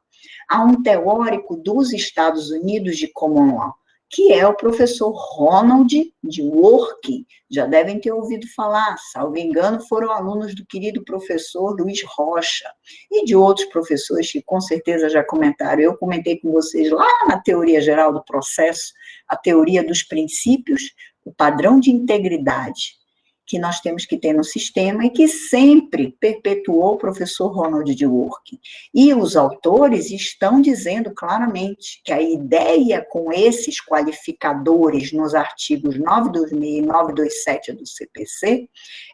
a um teórico dos Estados Unidos de Common Law, que é o professor Ronald Dworkin. Já devem ter ouvido falar, salvo engano, foram alunos do querido professor Luiz Rocha, e de outros professores que com certeza já comentaram. Eu comentei com vocês lá na teoria geral do processo, a teoria dos princípios, o padrão de integridade que nós temos que ter no sistema e que sempre perpetuou o professor Ronald Dworkin. E os autores estão dizendo claramente que a ideia com esses qualificadores nos artigos 926 e 927 do CPC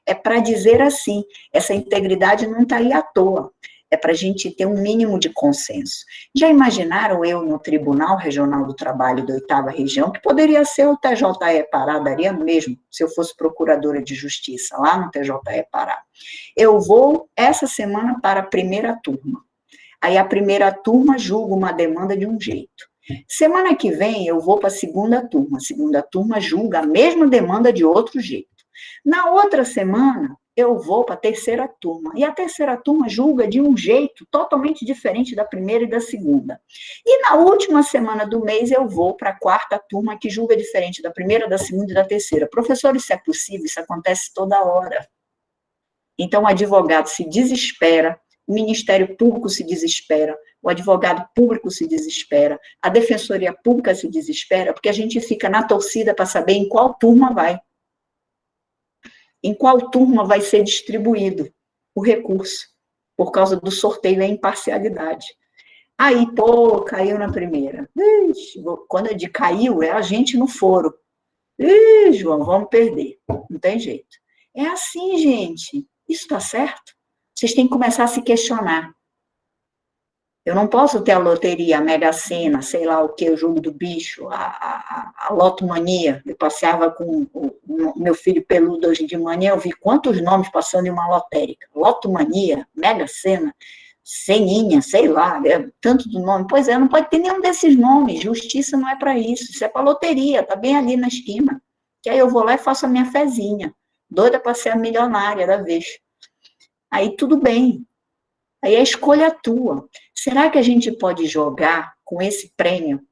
é para dizer assim, essa integridade não está aí à toa, é para a gente ter um mínimo de consenso. Já imaginaram eu no Tribunal Regional do Trabalho da 8ª Região, que poderia ser o TJE Pará, daria mesmo, se eu fosse procuradora de justiça, lá no TJE Pará. Eu vou, essa semana, para a primeira turma. Aí a primeira turma julga uma demanda de um jeito. Semana que vem eu vou para a segunda turma julga a mesma demanda de outro jeito. Na outra semana, eu vou para a terceira turma, e a terceira turma julga de um jeito totalmente diferente da primeira e da segunda. E na última semana do mês, eu vou para a quarta turma, que julga diferente da primeira, da segunda e da terceira. Professor, isso é possível? Isso acontece toda hora. Então, o advogado se desespera, o Ministério Público se desespera, o advogado público se desespera, a Defensoria Pública se desespera, porque a gente fica na torcida para saber em qual turma vai. Em qual turma vai ser distribuído o recurso, por causa do sorteio e imparcialidade. Aí, pô, caiu na primeira. Ixi, quando é de caiu, é a gente no foro. Ih, João, vamos perder. Não tem jeito. É assim, gente. Isso está certo? Vocês têm que começar a se questionar. Eu não posso ter a loteria, a Mega Sena, sei lá o que, o jogo do bicho, a lotomania. Eu passeava com o meu filho peludo hoje de manhã, eu vi quantos nomes passando em uma lotérica. Lotomania, Mega Sena, Seninha, sei lá, tanto do nome. Pois é, não pode ter nenhum desses nomes. Justiça não é para isso. Isso é para loteria, tá bem ali na esquina. Que aí eu vou lá e faço a minha fezinha. Doida para ser a milionária da vez. Aí tudo bem. Aí a escolha é tua. Será que a gente pode jogar com esse prêmio?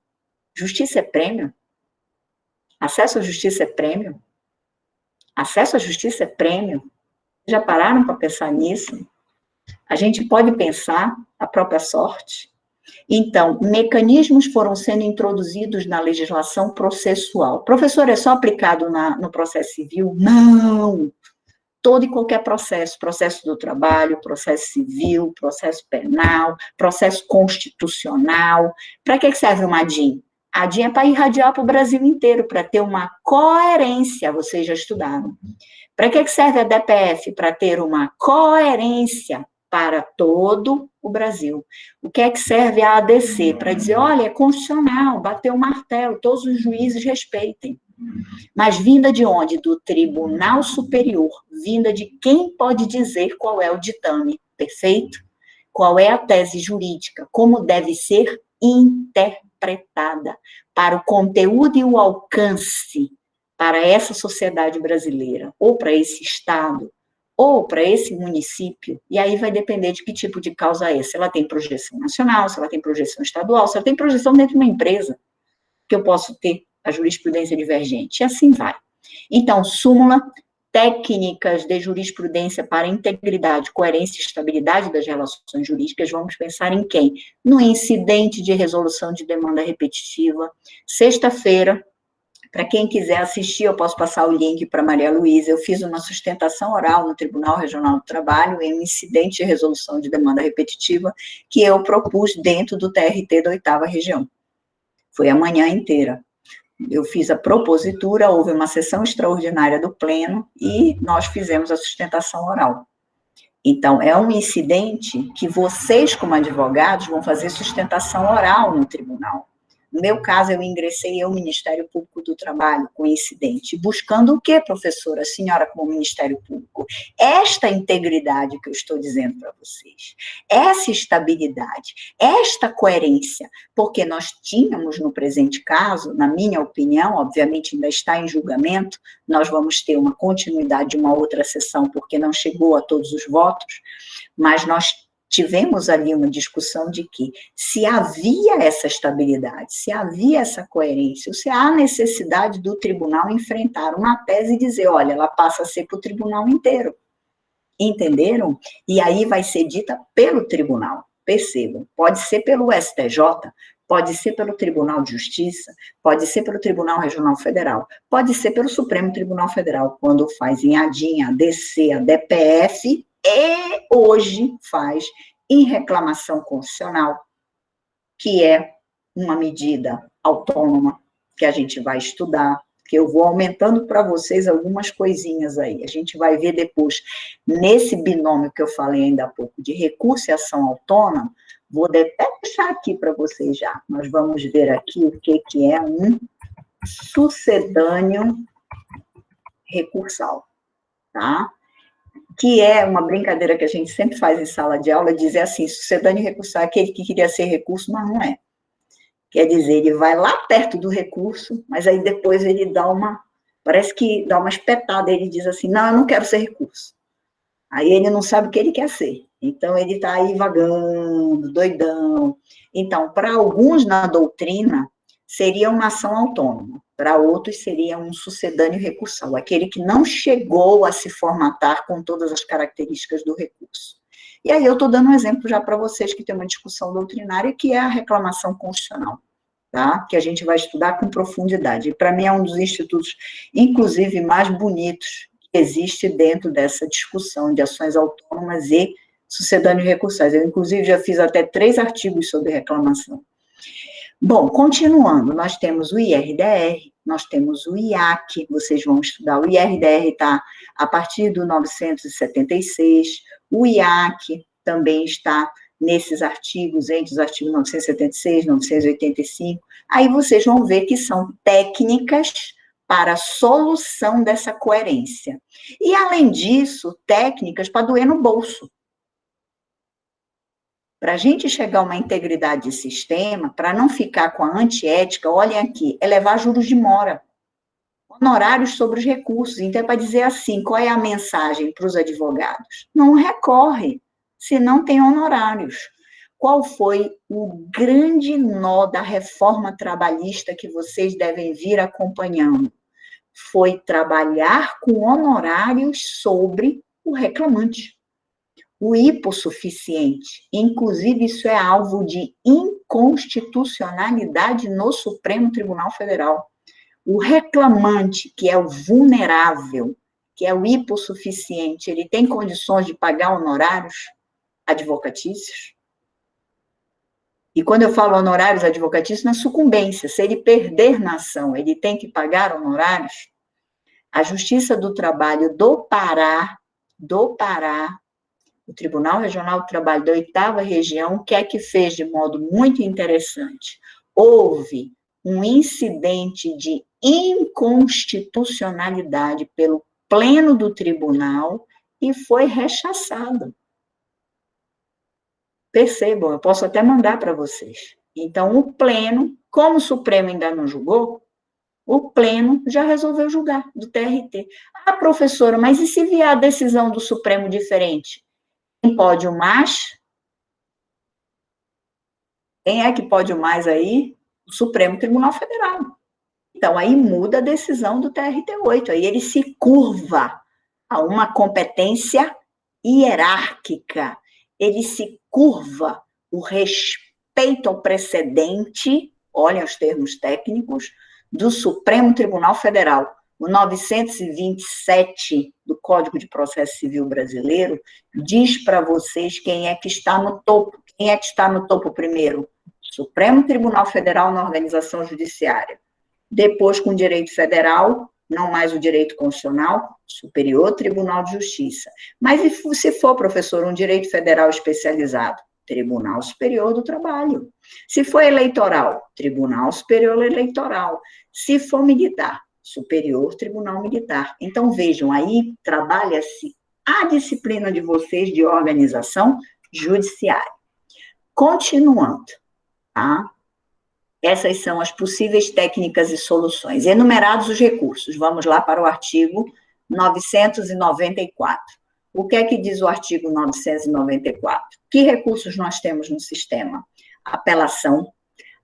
Justiça é prêmio? Acesso à justiça é prêmio? Acesso à justiça é prêmio? Já pararam para pensar nisso? A gente pode pensar a própria sorte? Então, mecanismos foram sendo introduzidos na legislação processual. Professor, é só aplicado no processo civil? Não! todo e qualquer processo, processo do trabalho, processo civil, processo penal, processo constitucional. Para que serve uma ADIM? A ADIM é para irradiar para o Brasil inteiro, para ter uma coerência, vocês já estudaram. Para que serve a DPF? Para ter uma coerência para todo o Brasil. O que é que serve a ADC? Para dizer, olha, é constitucional, bateu o martelo, todos os juízes respeitem. Mas vinda de onde? Do Tribunal Superior, vinda de quem pode dizer qual é o ditame, perfeito? Qual é a tese jurídica, como deve ser interpretada para o conteúdo e o alcance para essa sociedade brasileira, ou para esse estado, ou para esse município, e aí vai depender de que tipo de causa é, se ela tem projeção nacional, se ela tem projeção estadual, se ela tem projeção dentro de uma empresa, que eu posso ter a jurisprudência divergente, e assim vai. Então, súmula, técnicas de jurisprudência para integridade, coerência e estabilidade das relações jurídicas, vamos pensar em quem? No incidente de resolução de demanda repetitiva. Sexta-feira, para quem quiser assistir, eu posso passar o link para Maria Luísa, eu fiz uma sustentação oral no Tribunal Regional do Trabalho em um incidente de resolução de demanda repetitiva que eu propus dentro do TRT da 8ª Região. Foi a manhã inteira. Eu fiz a propositura, houve uma sessão extraordinária do Pleno e nós fizemos a sustentação oral. Então, é um incidente que vocês, como advogados, vão fazer sustentação oral no tribunal. No meu caso, eu ingressei ao Ministério Público do Trabalho com incidente, buscando o quê, professora, a senhora como Ministério Público? Esta integridade que eu estou dizendo para vocês, essa estabilidade, esta coerência, porque nós tínhamos no presente caso, na minha opinião, obviamente ainda está em julgamento, nós vamos ter uma continuidade de uma outra sessão, porque não chegou a todos os votos, mas nós tivemos ali uma discussão de que se havia essa estabilidade, se havia essa coerência, se há necessidade do tribunal enfrentar uma tese e dizer, olha, ela passa a ser para o tribunal inteiro. Entenderam? E aí vai ser dita pelo tribunal, percebam, pode ser pelo STJ, pode ser pelo Tribunal de Justiça, pode ser pelo Tribunal Regional Federal, pode ser pelo Supremo Tribunal Federal, quando faz em ADIM, ADC, a DPF, e hoje faz em reclamação constitucional, que é uma medida autônoma que a gente vai estudar, que eu vou aumentando para vocês algumas coisinhas aí. A gente vai ver depois, nesse binômio que eu falei ainda há pouco, de recurso e ação autônoma, vou até deixar aqui para vocês já. Nós vamos ver aqui o que é um sucedâneo recursal, tá? Que é uma brincadeira que a gente sempre faz em sala de aula, dizer assim, sucedâneo recursal é aquele que queria ser recurso, mas não é. Quer dizer, ele vai lá perto do recurso, mas aí depois ele dá parece que dá uma espetada, ele diz assim, não, eu não quero ser recurso. Aí ele não sabe o que ele quer ser. Então, ele está aí vagando, doidão. Então, para alguns na doutrina, seria uma ação autônoma. Para outros, seria um sucedâneo recursal, aquele que não chegou a se formatar com todas as características do recurso. E aí eu estou dando um exemplo já para vocês que tem uma discussão doutrinária, que é a reclamação constitucional, tá? Que a gente vai estudar com profundidade. E para mim é um dos institutos, inclusive, mais bonitos que existe dentro dessa discussão de ações autônomas e sucedâneos recursais. Eu, inclusive, já fiz até 3 artigos sobre reclamação. Bom, continuando, nós temos o IRDR, nós temos o IAC, vocês vão estudar, o IRDR está a partir do 976, o IAC também está nesses artigos, entre os artigos 976, 985, aí vocês vão ver que são técnicas para a solução dessa coerência. E, além disso, técnicas para doer no bolso. Para a gente chegar a uma integridade de sistema, para não ficar com a antiética, olhem aqui, elevar juros de mora, honorários sobre os recursos. Então, é para dizer assim, qual é a mensagem para os advogados? Não recorre, se não tem honorários. Qual foi o grande nó da reforma trabalhista que vocês devem vir acompanhando? Foi trabalhar com honorários sobre o reclamante. O hipossuficiente, inclusive isso é alvo de inconstitucionalidade no Supremo Tribunal Federal. O reclamante, que é o vulnerável, que é o hipossuficiente, ele tem condições de pagar honorários advocatícios? E quando eu falo honorários advocatícios, na sucumbência, se ele perder na ação, ele tem que pagar honorários? A Justiça do Trabalho do Pará, o Tribunal Regional do Trabalho da 8ª Região, o que é que fez de modo muito interessante? Houve um incidente de inconstitucionalidade pelo pleno do tribunal e foi rechaçado. Percebam, eu posso até mandar para vocês. Então, o pleno, como o Supremo ainda não julgou, o pleno já resolveu julgar, do TRT. Ah, professora, mas e se vier a decisão do Supremo diferente? Quem pode o mais? Quem é que pode o mais aí? O Supremo Tribunal Federal. Então, aí muda a decisão do TRT-8, aí ele se curva a uma competência hierárquica, ele se curva o respeito ao precedente, olhem os termos técnicos, do Supremo Tribunal Federal. O 927 do Código de Processo Civil Brasileiro diz para vocês quem é que está no topo. Quem é que está no topo primeiro? Supremo Tribunal Federal na organização judiciária. Depois, com o direito federal, não mais o direito constitucional, Superior Tribunal de Justiça. Mas e se for, professor, um direito federal especializado? Tribunal Superior do Trabalho. Se for eleitoral, Tribunal Superior Eleitoral. Se for militar, Superior Tribunal Militar. Então, vejam, aí trabalha-se a disciplina de vocês de organização judiciária. Continuando, tá? Essas são as possíveis técnicas e soluções. Enumerados os recursos, vamos lá para o artigo 994. O que é que diz o artigo 994? Que recursos nós temos no sistema? Apelação,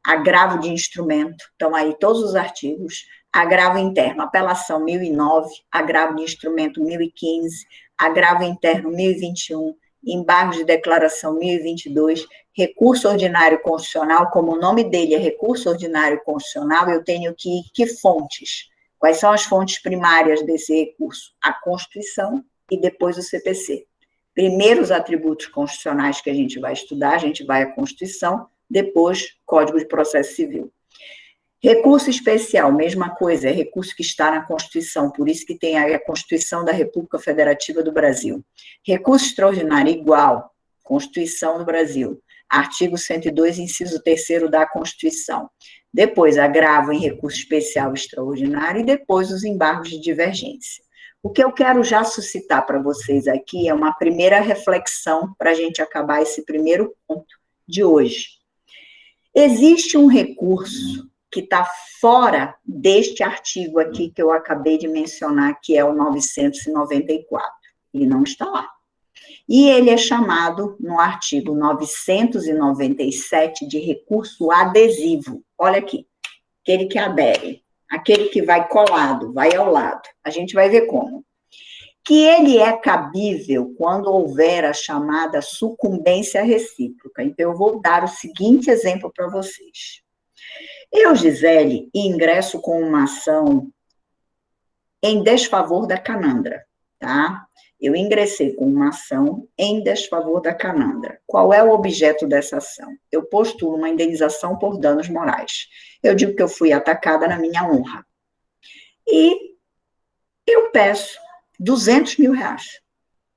agravo de instrumento, então aí todos os artigos, agravo interno, apelação 1009, agravo de instrumento 1015, agravo interno 1021, embargo de declaração 1022, recurso ordinário constitucional, como o nome dele é recurso ordinário constitucional, eu tenho que fontes? Quais são as fontes primárias desse recurso? A Constituição e depois o CPC. Primeiro os atributos constitucionais que a gente vai estudar, a gente vai à Constituição, depois Código de Processo Civil. Recurso especial, mesma coisa, é recurso que está na Constituição, por isso que tem aí a Constituição da República Federativa do Brasil. Recurso extraordinário, igual, Constituição do Brasil, artigo 102, inciso 3º da Constituição. Depois, agravo em recurso especial extraordinário e depois os embargos de divergência. O que eu quero já suscitar para vocês aqui é uma primeira reflexão para a gente acabar esse primeiro ponto de hoje. Existe um recurso que está fora deste artigo aqui que eu acabei de mencionar, que é o 994. Ele não está lá. E ele é chamado, no artigo 997, de recurso adesivo. Olha aqui, aquele que adere, aquele que vai colado, vai ao lado. A gente vai ver como. Que ele é cabível quando houver a chamada sucumbência recíproca. Então, eu vou dar o seguinte exemplo para vocês. Eu, Gisele, ingresso com uma ação em desfavor da Canandra, tá? Eu ingressei com uma ação em desfavor da Canandra. Qual é o objeto dessa ação? Eu postulo uma indenização por danos morais. Eu digo que eu fui atacada na minha honra. E eu peço 200 mil reais.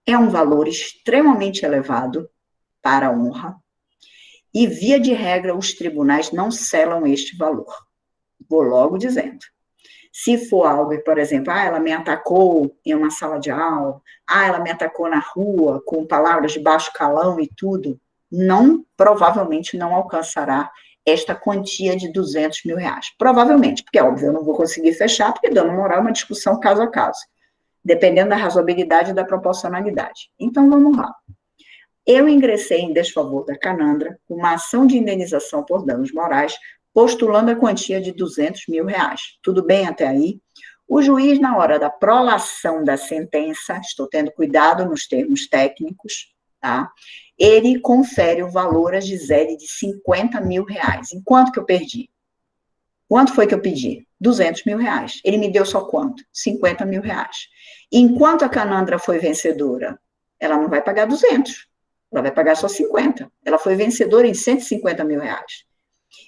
É um valor extremamente elevado para a honra. E, via de regra, os tribunais não selam este valor. Vou logo dizendo. Se for algo, por exemplo, ela me atacou em uma sala de aula, ela me atacou na rua, com palavras de baixo calão e tudo, provavelmente não alcançará esta quantia de 200 mil reais. Provavelmente, porque, óbvio, eu não vou conseguir fechar, porque dano moral é uma discussão caso a caso, dependendo da razoabilidade e da proporcionalidade. Então, vamos lá. Eu ingressei em desfavor da Canandra com uma ação de indenização por danos morais, postulando a quantia de 200 mil reais. Tudo bem até aí? O juiz, na hora da prolação da sentença, estou tendo cuidado nos termos técnicos, tá? Ele confere o valor a Gisele de 50 mil reais. Em quanto que eu perdi? Quanto foi que eu pedi? 200 mil reais. Ele me deu só quanto? 50 mil reais. Enquanto a Canandra foi vencedora, ela não vai pagar 200, ela vai pagar só 50. Ela foi vencedora em 150 mil reais.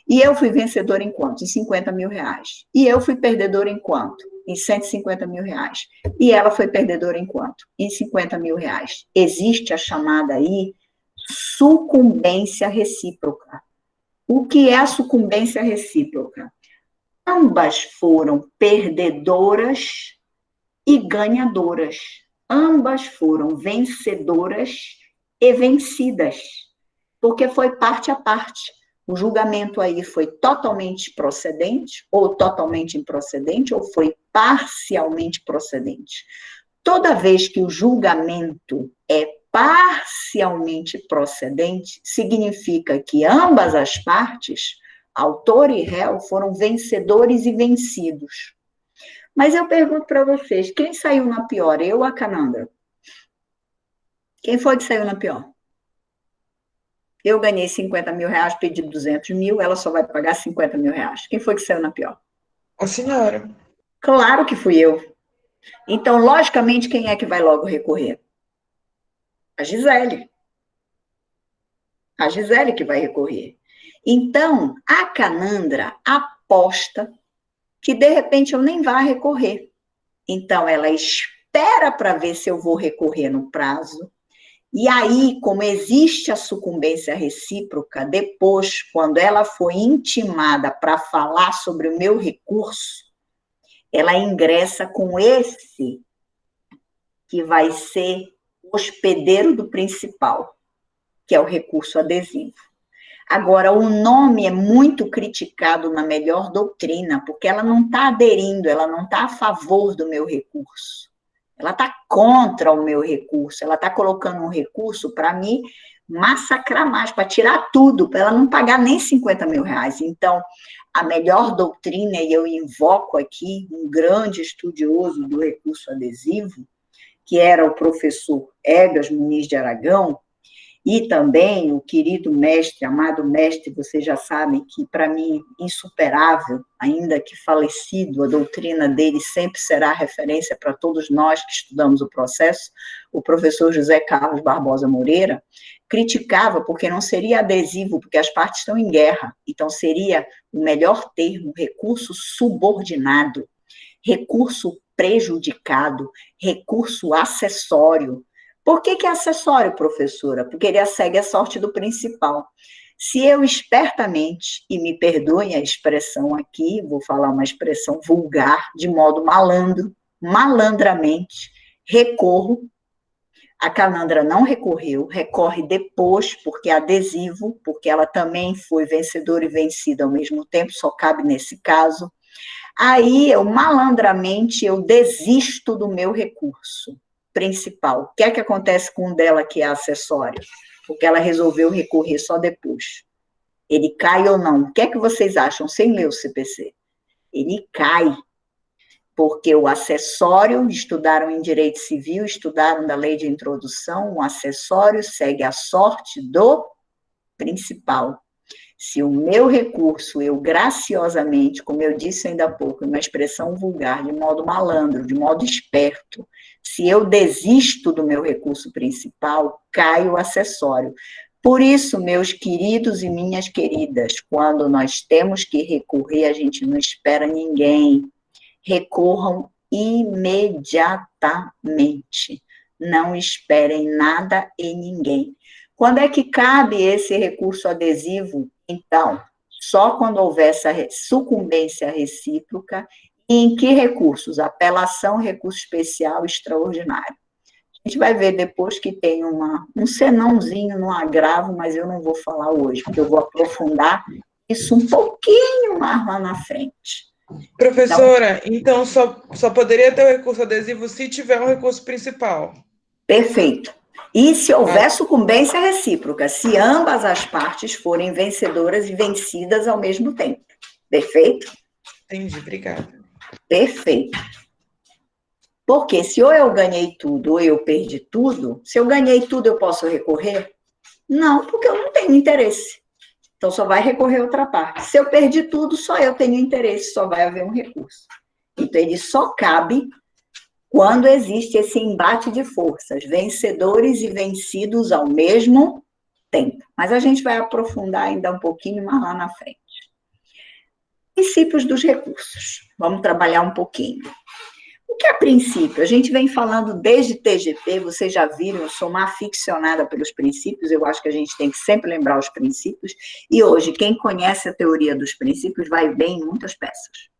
E eu fui vencedora em quanto? Em 50 mil reais. E eu fui perdedora em quanto? Em 150 mil reais. E ela foi perdedora em quanto? Em 50 mil reais. Existe a chamada aí sucumbência recíproca. O que é a sucumbência recíproca? Ambas foram perdedoras e ganhadoras. Ambas foram vencedoras e vencidas, porque foi parte a parte. O julgamento aí foi totalmente procedente, ou totalmente improcedente, ou foi parcialmente procedente. Toda vez que o julgamento é parcialmente procedente, significa que ambas as partes, autor e réu, foram vencedores e vencidos. Mas eu pergunto para vocês, quem saiu na pior, eu ou a Canandra? Quem foi que saiu na pior? Eu ganhei 50 mil reais, pedi 200 mil, ela só vai pagar 50 mil reais. Quem foi que saiu na pior? A senhora. Claro que fui eu. Então, logicamente, quem é que vai logo recorrer? A Gisele. A Gisele que vai recorrer. Então, a Canandra aposta que, de repente, eu nem vá recorrer. Então, ela espera para ver se eu vou recorrer no prazo. E aí, como existe a sucumbência recíproca, depois, quando ela foi intimada para falar sobre o meu recurso, ela ingressa com esse que vai ser o hospedeiro do principal, que é o recurso adesivo. Agora, o nome é muito criticado na melhor doutrina, porque ela não está aderindo, ela não está a favor do meu recurso. Ela está contra o meu recurso, ela está colocando um recurso para me massacrar mais, para tirar tudo, para ela não pagar nem 50 mil reais. Então, a melhor doutrina, e eu invoco aqui um grande estudioso do recurso adesivo, que era o professor Egas Muniz de Aragão, e também o querido mestre, amado mestre, vocês já sabem que, para mim, insuperável, ainda que falecido, a doutrina dele sempre será referência para todos nós que estudamos o processo, o professor José Carlos Barbosa Moreira, criticava porque não seria adesivo, porque as partes estão em guerra, então seria o melhor termo, recurso subordinado, recurso prejudicado, recurso acessório. Por que é acessório, professora? Porque ele segue a sorte do principal. Se eu espertamente, e me perdoem a expressão aqui, vou falar uma expressão vulgar, de modo malandro, malandramente, recorro, a Canandra não recorreu, recorre depois, porque é adesivo, porque ela também foi vencedora e vencida ao mesmo tempo, só cabe nesse caso. Aí, malandramente, eu desisto do meu recurso principal. O que é que acontece com o dela, que é acessório? Porque ela resolveu recorrer só depois. Ele cai ou não? O que é que vocês acham, sem ler o CPC? Ele cai, porque o acessório, estudaram em direito civil, estudaram da lei de introdução, o acessório segue a sorte do principal. Se o meu recurso, eu graciosamente, como eu disse ainda há pouco, uma expressão vulgar, de modo malandro, de modo esperto, se eu desisto do meu recurso principal, cai o acessório. Por isso, meus queridos e minhas queridas, quando nós temos que recorrer, a gente não espera ninguém. Recorram imediatamente. Não esperem nada e ninguém. Quando é que cabe esse recurso adesivo? Então, só quando houver essa sucumbência recíproca. E em que recursos? Apelação, recurso especial, extraordinário. A gente vai ver depois que tem um senãozinho no agravo, mas eu não vou falar hoje, porque eu vou aprofundar isso um pouquinho mais lá na frente. Professora, então só poderia ter o recurso adesivo se tiver um recurso principal. Perfeito. E se houver sucumbência recíproca, se ambas as partes forem vencedoras e vencidas ao mesmo tempo. Perfeito? Entendi, obrigada. Perfeito. Porque se ou eu ganhei tudo ou eu perdi tudo, se eu ganhei tudo eu posso recorrer? Não, porque eu não tenho interesse. Então, só vai recorrer outra parte. Se eu perdi tudo, só eu tenho interesse, só vai haver um recurso. Então, ele só cabe quando existe esse embate de forças, vencedores e vencidos ao mesmo tempo. Mas a gente vai aprofundar ainda um pouquinho mais lá na frente. Princípios dos recursos. Vamos trabalhar um pouquinho. O que é princípio? A gente vem falando desde TGP, vocês já viram, eu sou uma aficionada pelos princípios, eu acho que a gente tem que sempre lembrar os princípios, e hoje, quem conhece a teoria dos princípios vai bem em muitas peças.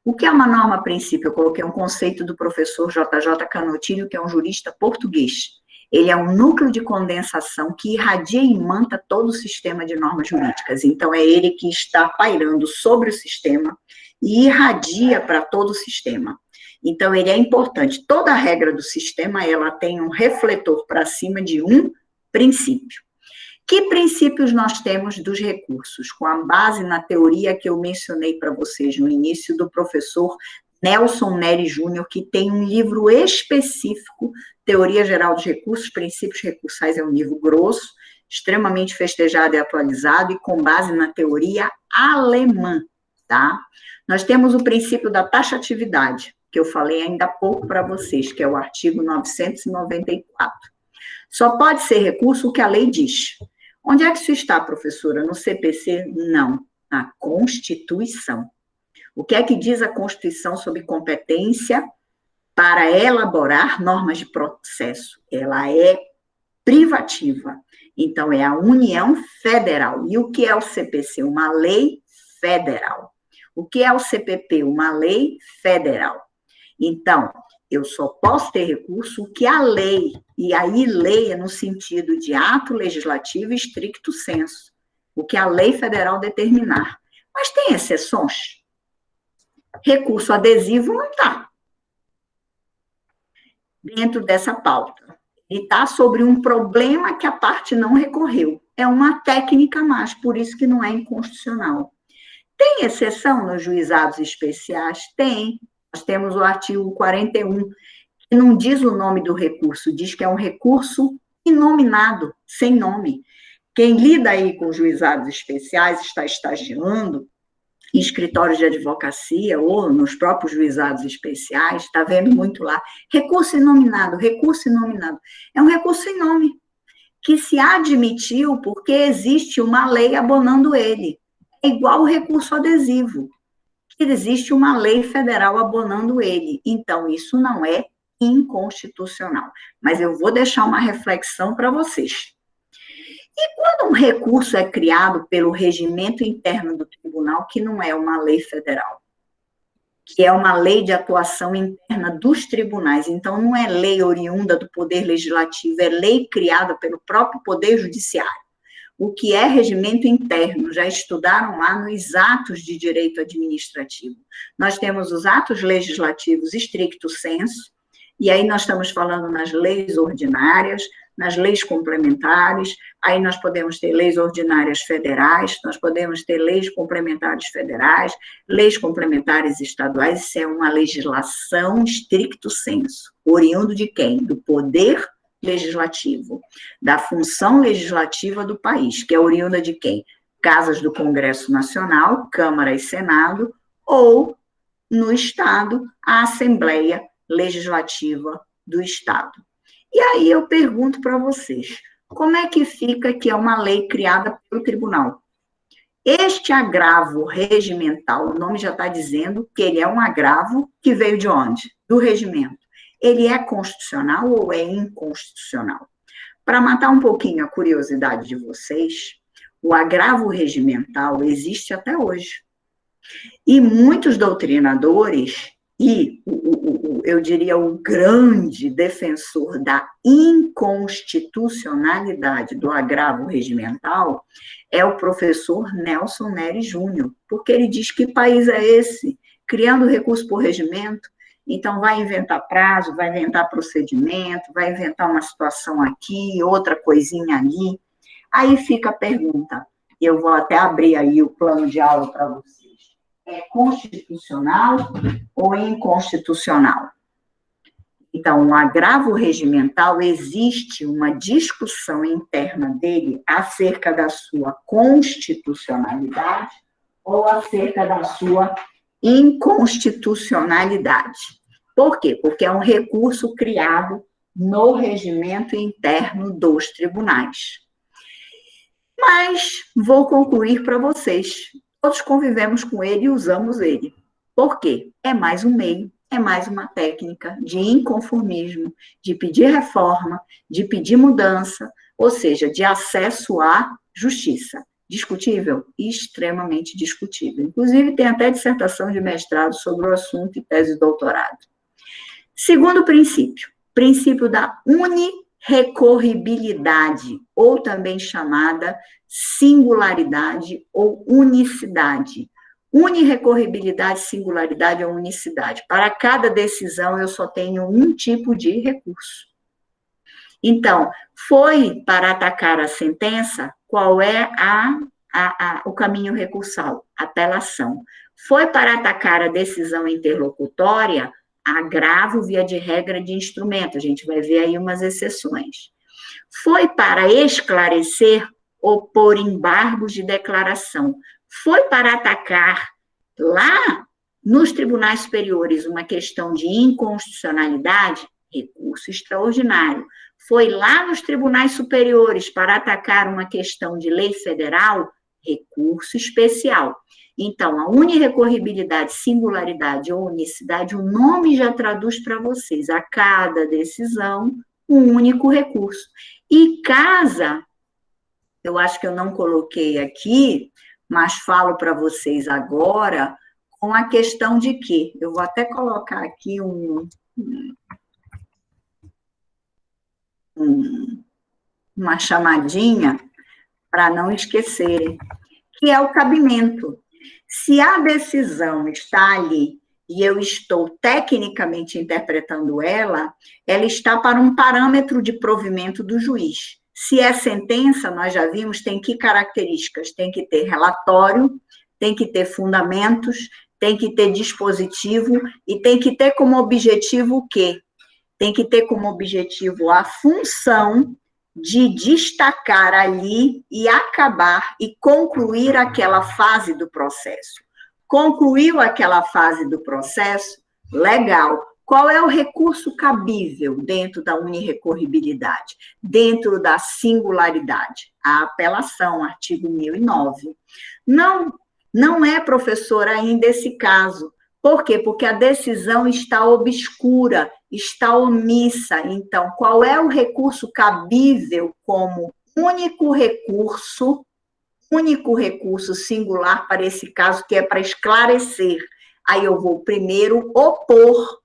O que é uma norma-princípio? Eu coloquei um conceito do professor JJ Canotino, que é um jurista português. Ele é um núcleo de condensação que irradia e imanta todo o sistema de normas jurídicas. Então, é ele que está pairando sobre o sistema e irradia para todo o sistema. Então, ele é importante. Toda a regra do sistema, ela tem um refletor para cima de um princípio. Que princípios nós temos dos recursos? Com a base na teoria que eu mencionei para vocês no início, do professor Nelson Nery Júnior, que tem um livro específico, Teoria Geral dos Recursos, Princípios Recursais, é um livro grosso, extremamente festejado e atualizado, e com base na teoria alemã, tá? Nós temos o princípio da taxatividade, que eu falei ainda há pouco para vocês, que é o artigo 994. Só pode ser recurso o que a lei diz. Onde é que isso está, professora? No CPC? Não, na Constituição. O que é que diz a Constituição sobre competência para elaborar normas de processo? Ela é privativa. Então, é a União Federal. E o que é o CPC? Uma lei federal. O que é o CPP? Uma lei federal. Então, eu só posso ter recurso que a lei, e aí lei é no sentido de ato legislativo stricto sensu, o que a lei federal determinar. Mas tem exceções. Recurso adesivo não está dentro dessa pauta. Ele está sobre um problema que a parte não recorreu. É uma técnica mais, por isso que não é inconstitucional. Tem exceção nos juizados especiais? Tem. Nós temos o artigo 41, que não diz o nome do recurso, diz que é um recurso inominado, sem nome. Quem lida aí com juizados especiais, está estagiando em escritórios de advocacia ou nos próprios juizados especiais, está vendo muito lá, recurso inominado, recurso inominado. É um recurso sem nome, que se admitiu porque existe uma lei abonando ele. É igual o recurso adesivo. Existe uma lei federal abonando ele. Então, isso não é inconstitucional. Mas eu vou deixar uma reflexão para vocês. E quando um recurso é criado pelo regimento interno do tribunal, que não é uma lei federal, que é uma lei de atuação interna dos tribunais, então não é lei oriunda do Poder Legislativo, é lei criada pelo próprio Poder Judiciário. O que é regimento interno, já estudaram lá nos atos de direito administrativo. Nós temos os atos legislativos stricto sensu, e aí nós estamos falando nas leis ordinárias, nas leis complementares, aí nós podemos ter leis ordinárias federais, nós podemos ter leis complementares federais, leis complementares estaduais, isso é uma legislação stricto sensu, oriundo de quem? Do Poder Legislativo, da função legislativa do país, que é oriunda de quem? Casas do Congresso Nacional, Câmara e Senado, ou, no Estado, a Assembleia Legislativa do Estado. E aí eu pergunto para vocês, como é que fica que é uma lei criada pelo tribunal? Este agravo regimental, o nome já está dizendo que ele é um agravo que veio de onde? Do regimento. Ele é constitucional ou é inconstitucional? Para matar um pouquinho a curiosidade de vocês, o agravo regimental existe até hoje. E muitos doutrinadores, e eu diria o grande defensor da inconstitucionalidade do agravo regimental, é o professor Nelson Nery Júnior, porque ele diz que país é esse, criando recurso por regimento. Então, vai inventar prazo, vai inventar procedimento, vai inventar uma situação aqui, outra coisinha ali. Aí fica a pergunta, eu vou até abrir aí o plano de aula para vocês. É constitucional ou inconstitucional? Então, o agravo regimental, existe uma discussão interna dele acerca da sua constitucionalidade ou acerca da sua inconstitucionalidade. Por quê? Porque é um recurso criado no regimento interno dos tribunais. Mas vou concluir para vocês. Todos convivemos com ele e usamos ele. Por quê? É mais um meio, é mais uma técnica de inconformismo, de pedir reforma, de pedir mudança, ou seja, de acesso à justiça. Discutível? Extremamente discutível. Inclusive, tem até dissertação de mestrado sobre o assunto e tese de doutorado. Segundo princípio da unirrecorribilidade, ou também chamada singularidade ou unicidade. Unirrecorribilidade, singularidade ou unicidade. Para cada decisão, eu só tenho um tipo de recurso. Então, foi para atacar a sentença, qual é o caminho recursal? Apelação. Foi para atacar a decisão interlocutória, agravo via de regra de instrumento. A gente vai ver aí umas exceções. Foi para esclarecer, opor embargos de declaração. Foi para atacar lá nos tribunais superiores uma questão de inconstitucionalidade, recurso extraordinário. Foi lá nos tribunais superiores para atacar uma questão de lei federal, recurso especial. Então, a unirrecorribilidade, singularidade ou unicidade, o nome já traduz para vocês. A cada decisão, um único recurso. E casa, eu acho que eu não coloquei aqui, mas falo para vocês agora, com a questão de que, eu vou até colocar aqui uma chamadinha, para não esquecerem, que é o cabimento. Se a decisão está ali e eu estou tecnicamente interpretando ela, ela está para um parâmetro de provimento do juiz. Se é sentença, nós já vimos, tem que características? Tem que ter relatório, tem que ter fundamentos, tem que ter dispositivo e tem que ter como objetivo o quê? Tem que ter como objetivo a função de destacar ali e acabar e concluir aquela fase do processo. Concluiu aquela fase do processo? Legal. Qual é o recurso cabível dentro da unirrecorribilidade? Dentro da singularidade? A apelação, artigo 1009. Não é, professor, ainda esse caso. Por quê? Porque a decisão está obscura, está omissa. Então, qual é o recurso cabível como único recurso singular para esse caso, que é para esclarecer? Aí eu vou primeiro opor,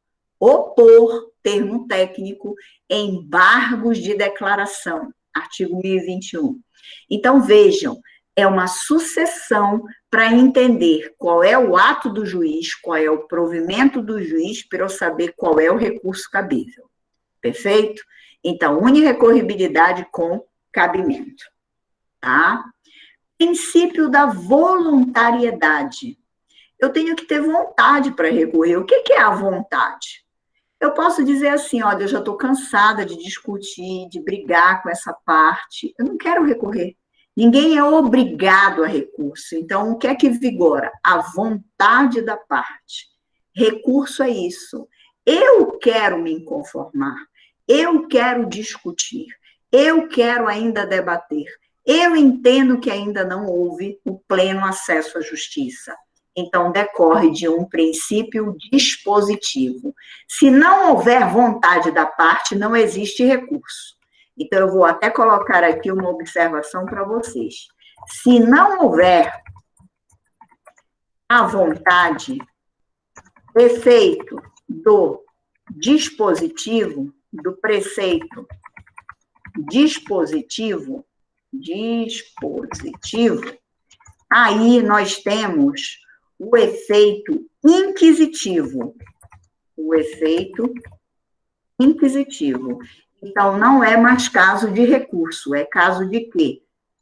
termo técnico, embargos de declaração, artigo 1021. Então, vejam, é uma sucessão para entender qual é o ato do juiz, qual é o provimento do juiz, para eu saber qual é o recurso cabível. Perfeito? Então, unirrecorribilidade com cabimento. Tá? Princípio da voluntariedade. Eu tenho que ter vontade para recorrer. O que é a vontade? Eu posso dizer assim, olha, eu já estou cansada de discutir, de brigar com essa parte, eu não quero recorrer. Ninguém é obrigado a recurso. Então, o que é que vigora? A vontade da parte. Recurso é isso. Eu quero me inconformar, eu quero discutir, eu quero ainda debater, eu entendo que ainda não houve o pleno acesso à justiça. Então, decorre de um princípio dispositivo. Se não houver vontade da parte, não existe recurso. Então, eu vou até colocar aqui uma observação para vocês. Se não houver a vontade, efeito do dispositivo, do preceito dispositivo, aí nós temos o efeito inquisitivo. O efeito inquisitivo. Então, não é mais caso de recurso, é caso de quê?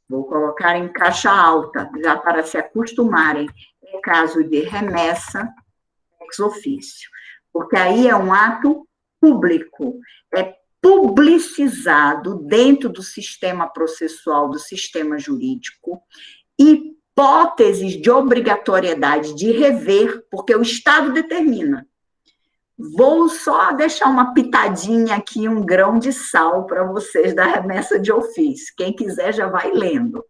Vou colocar em caixa alta, já para se acostumarem. É caso de remessa ex officio. Porque aí é um ato público, é publicizado dentro do sistema processual, do sistema jurídico, hipóteses de obrigatoriedade de rever, porque o Estado determina. Vou só deixar uma pitadinha aqui, um grão de sal para vocês da remessa de ofício. Quem quiser já vai lendo.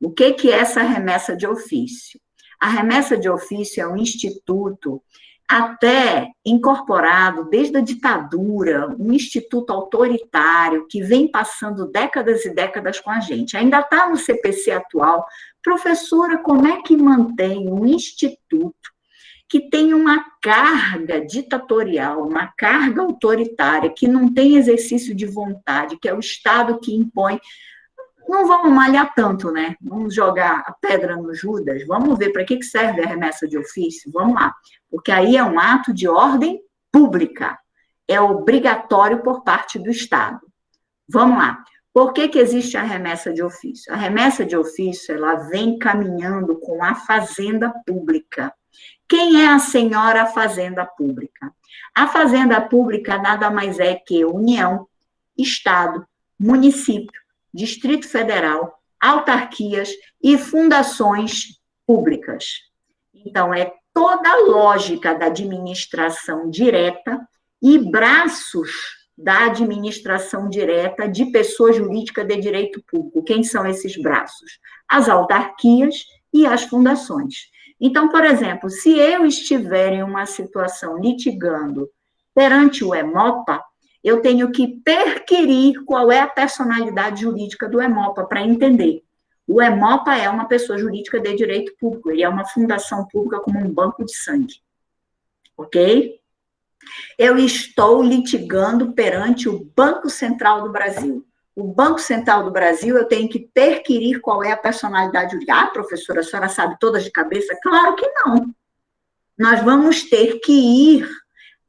O que é essa remessa de ofício? A remessa de ofício é um instituto até incorporado desde a ditadura, um instituto autoritário que vem passando décadas e décadas com a gente. Ainda está no CPC atual. Professora, como é que mantém um instituto que tem uma carga ditatorial, uma carga autoritária, que não tem exercício de vontade, que é o Estado que impõe? Não vamos malhar tanto, né? Vamos jogar a pedra no Judas, vamos ver para que serve a remessa de ofício, vamos lá. Porque aí é um ato de ordem pública, é obrigatório por parte do Estado. Vamos lá. Por que existe a remessa de ofício? A remessa de ofício, ela vem caminhando com a fazenda pública. Quem é a senhora fazenda pública? A fazenda pública nada mais é que União, Estado, município, Distrito Federal, autarquias e fundações públicas. Então, é toda a lógica da administração direta e braços da administração direta de pessoa jurídica de direito público. Quem são esses braços? As autarquias e as fundações. Então, por exemplo, se eu estiver em uma situação litigando perante o EMOPA, eu tenho que perquirir qual é a personalidade jurídica do EMOPA para entender. O EMOPA é uma pessoa jurídica de direito público, ele é uma fundação pública como um banco de sangue. Ok? Eu estou litigando perante o Banco Central do Brasil. O Banco Central do Brasil, eu tenho que perquirir qual é a personalidade jurídica. Ah, professora, a senhora sabe todas de cabeça? Claro que não. Nós vamos ter que ir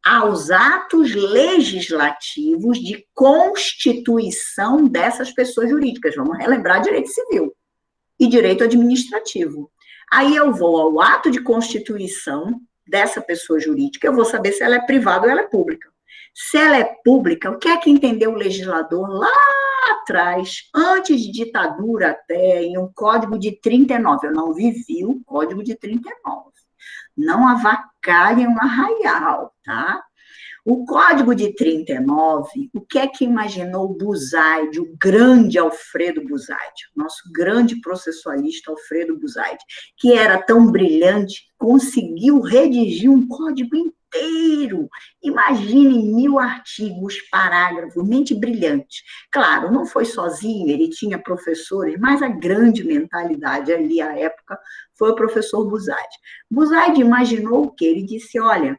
aos atos legislativos de constituição dessas pessoas jurídicas. Vamos relembrar direito civil e direito administrativo. Aí eu vou ao ato de constituição dessa pessoa jurídica, eu vou saber se ela é privada ou ela é pública. Se ela é pública, o que é que entendeu o legislador lá atrás, antes de ditadura até, em um Código de 39, eu não vivi o Código de 39, não avacalhem um arraial, tá? O Código de 39, o que é que imaginou o Buzaide, o grande Alfredo Buzaide, nosso grande processualista Alfredo Buzaide, que era tão brilhante, conseguiu redigir um código inteiro. Imagine 1000 artigos, parágrafos, mente brilhante. Claro, não foi sozinho, ele tinha professores, mas a grande mentalidade ali, à época, foi o professor Buzaide. Buzaide imaginou o quê? Ele disse, olha,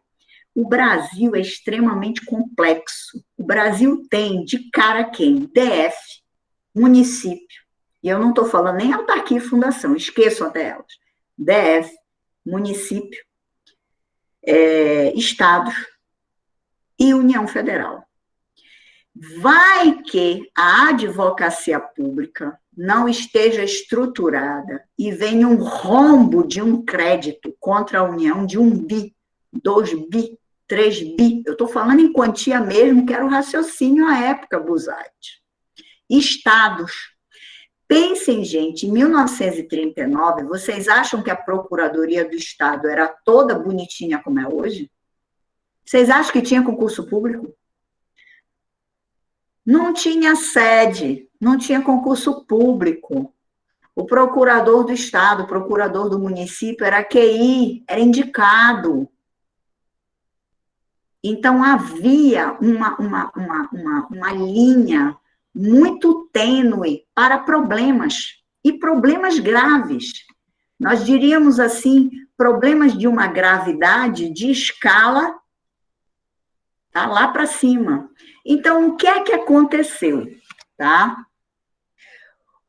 o Brasil é extremamente complexo. O Brasil tem de cara quem? DF, município, e eu não estou falando nem autarquia e fundação, esqueço até elas. DF, município, estados e União Federal. Vai que a advocacia pública não esteja estruturada e venha um rombo de um crédito contra a União de 1 bi, 2 bi, 3 bi. Eu estou falando em quantia mesmo, que era o raciocínio à época, Buzaide. Estados. Pensem, gente, em 1939, vocês acham que a Procuradoria do Estado era toda bonitinha como é hoje? Vocês acham que tinha concurso público? Não tinha sede, não tinha concurso público. O procurador do Estado, o procurador do município era QI, era indicado. Então, havia uma linha muito tênue para problemas, e problemas graves. Nós diríamos assim, problemas de uma gravidade de escala, tá, lá para cima. Então, o que é que aconteceu? Tá?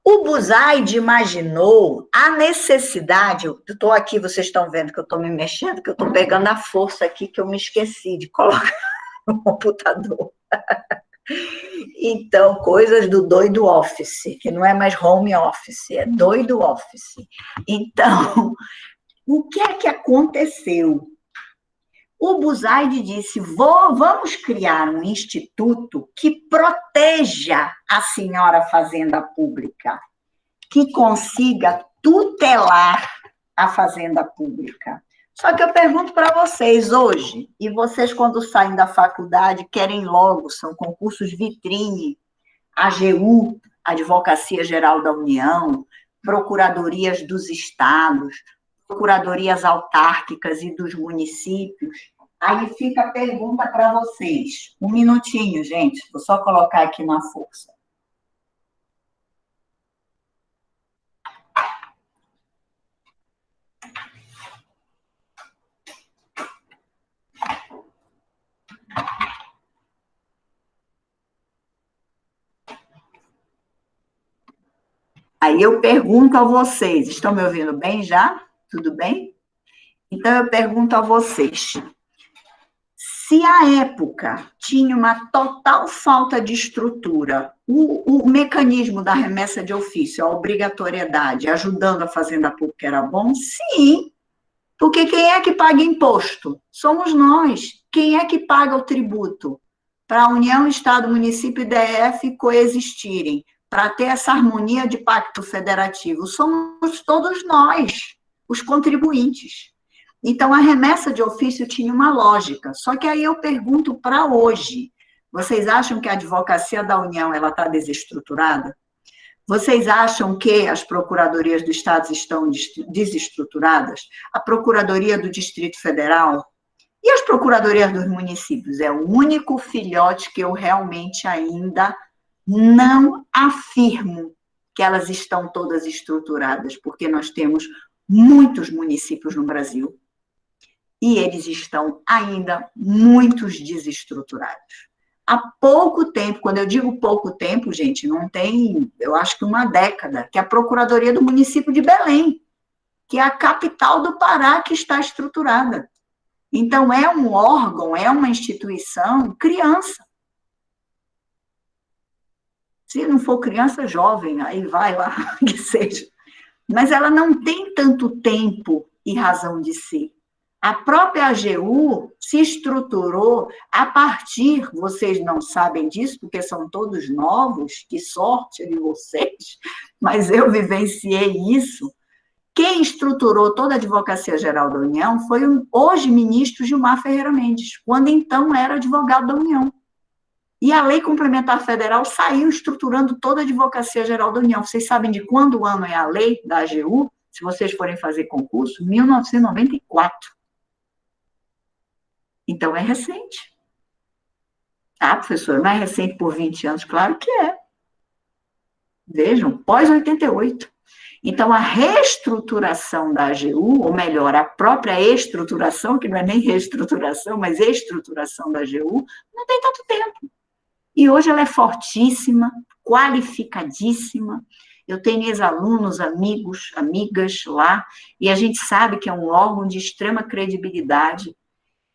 O Buzaide imaginou a necessidade, eu estou aqui, vocês estão vendo que eu estou me mexendo, que eu estou pegando a força aqui, que eu me esqueci de colocar no computador. Então, coisas do doido office, que não é mais home office, é doido office. Então, o que é que aconteceu? O Buzaide disse, vamos criar um instituto que proteja a senhora fazenda pública, que consiga tutelar a fazenda pública. Só que eu pergunto para vocês hoje, e vocês quando saem da faculdade querem logo, são concursos vitrine, AGU, Advocacia Geral da União, procuradorias dos estados, procuradorias autárquicas e dos municípios. Aí fica a pergunta para vocês. Um minutinho, gente, vou só colocar aqui na força. Aí eu pergunto a vocês, estão me ouvindo bem já? Tudo bem? Então eu pergunto a vocês, se a época tinha uma total falta de estrutura, o mecanismo da remessa de ofício, a obrigatoriedade, ajudando a fazenda pública era bom? Sim, porque quem é que paga imposto? Somos nós. Quem é que paga o tributo? Para a União, Estado, Município e DF coexistirem, para ter essa harmonia de pacto federativo, somos todos nós, os contribuintes. Então, a remessa de ofício tinha uma lógica, só que aí eu pergunto para hoje, vocês acham que a advocacia da União está desestruturada? Vocês acham que as procuradorias do Estado estão desestruturadas? A Procuradoria do Distrito Federal? E as procuradorias dos municípios? É o único filhote que eu realmente ainda não afirmo que elas estão todas estruturadas, porque nós temos muitos municípios no Brasil e eles estão ainda muitos desestruturados. Há pouco tempo, quando eu digo pouco tempo, gente, não tem, eu acho que uma década, que a Procuradoria do município de Belém, que é a capital do Pará, que está estruturada. Então, é um órgão, é uma instituição criança. Se não for criança, jovem, aí vai lá, que seja. Mas ela não tem tanto tempo e razão de ser. A própria AGU se estruturou a partir, vocês não sabem disso, porque são todos novos, que sorte de vocês, mas eu vivenciei isso. Quem estruturou toda a Advocacia Geral da União foi o hoje ministro Gilmar Ferreira Mendes, quando então era advogado da União. E a Lei Complementar Federal saiu estruturando toda a Advocacia Geral da União. Vocês sabem de quando ano é a lei da AGU? Se vocês forem fazer concurso, 1994. Então, é recente. Ah, professor, não é recente por 20 anos? Claro que é. Vejam, pós-88. Então, a reestruturação da AGU, ou melhor, a própria estruturação, que não é nem reestruturação, mas estruturação da AGU, não tem tanto tempo. E hoje ela é fortíssima, qualificadíssima. Eu tenho ex-alunos, amigos, amigas lá, e a gente sabe que é um órgão de extrema credibilidade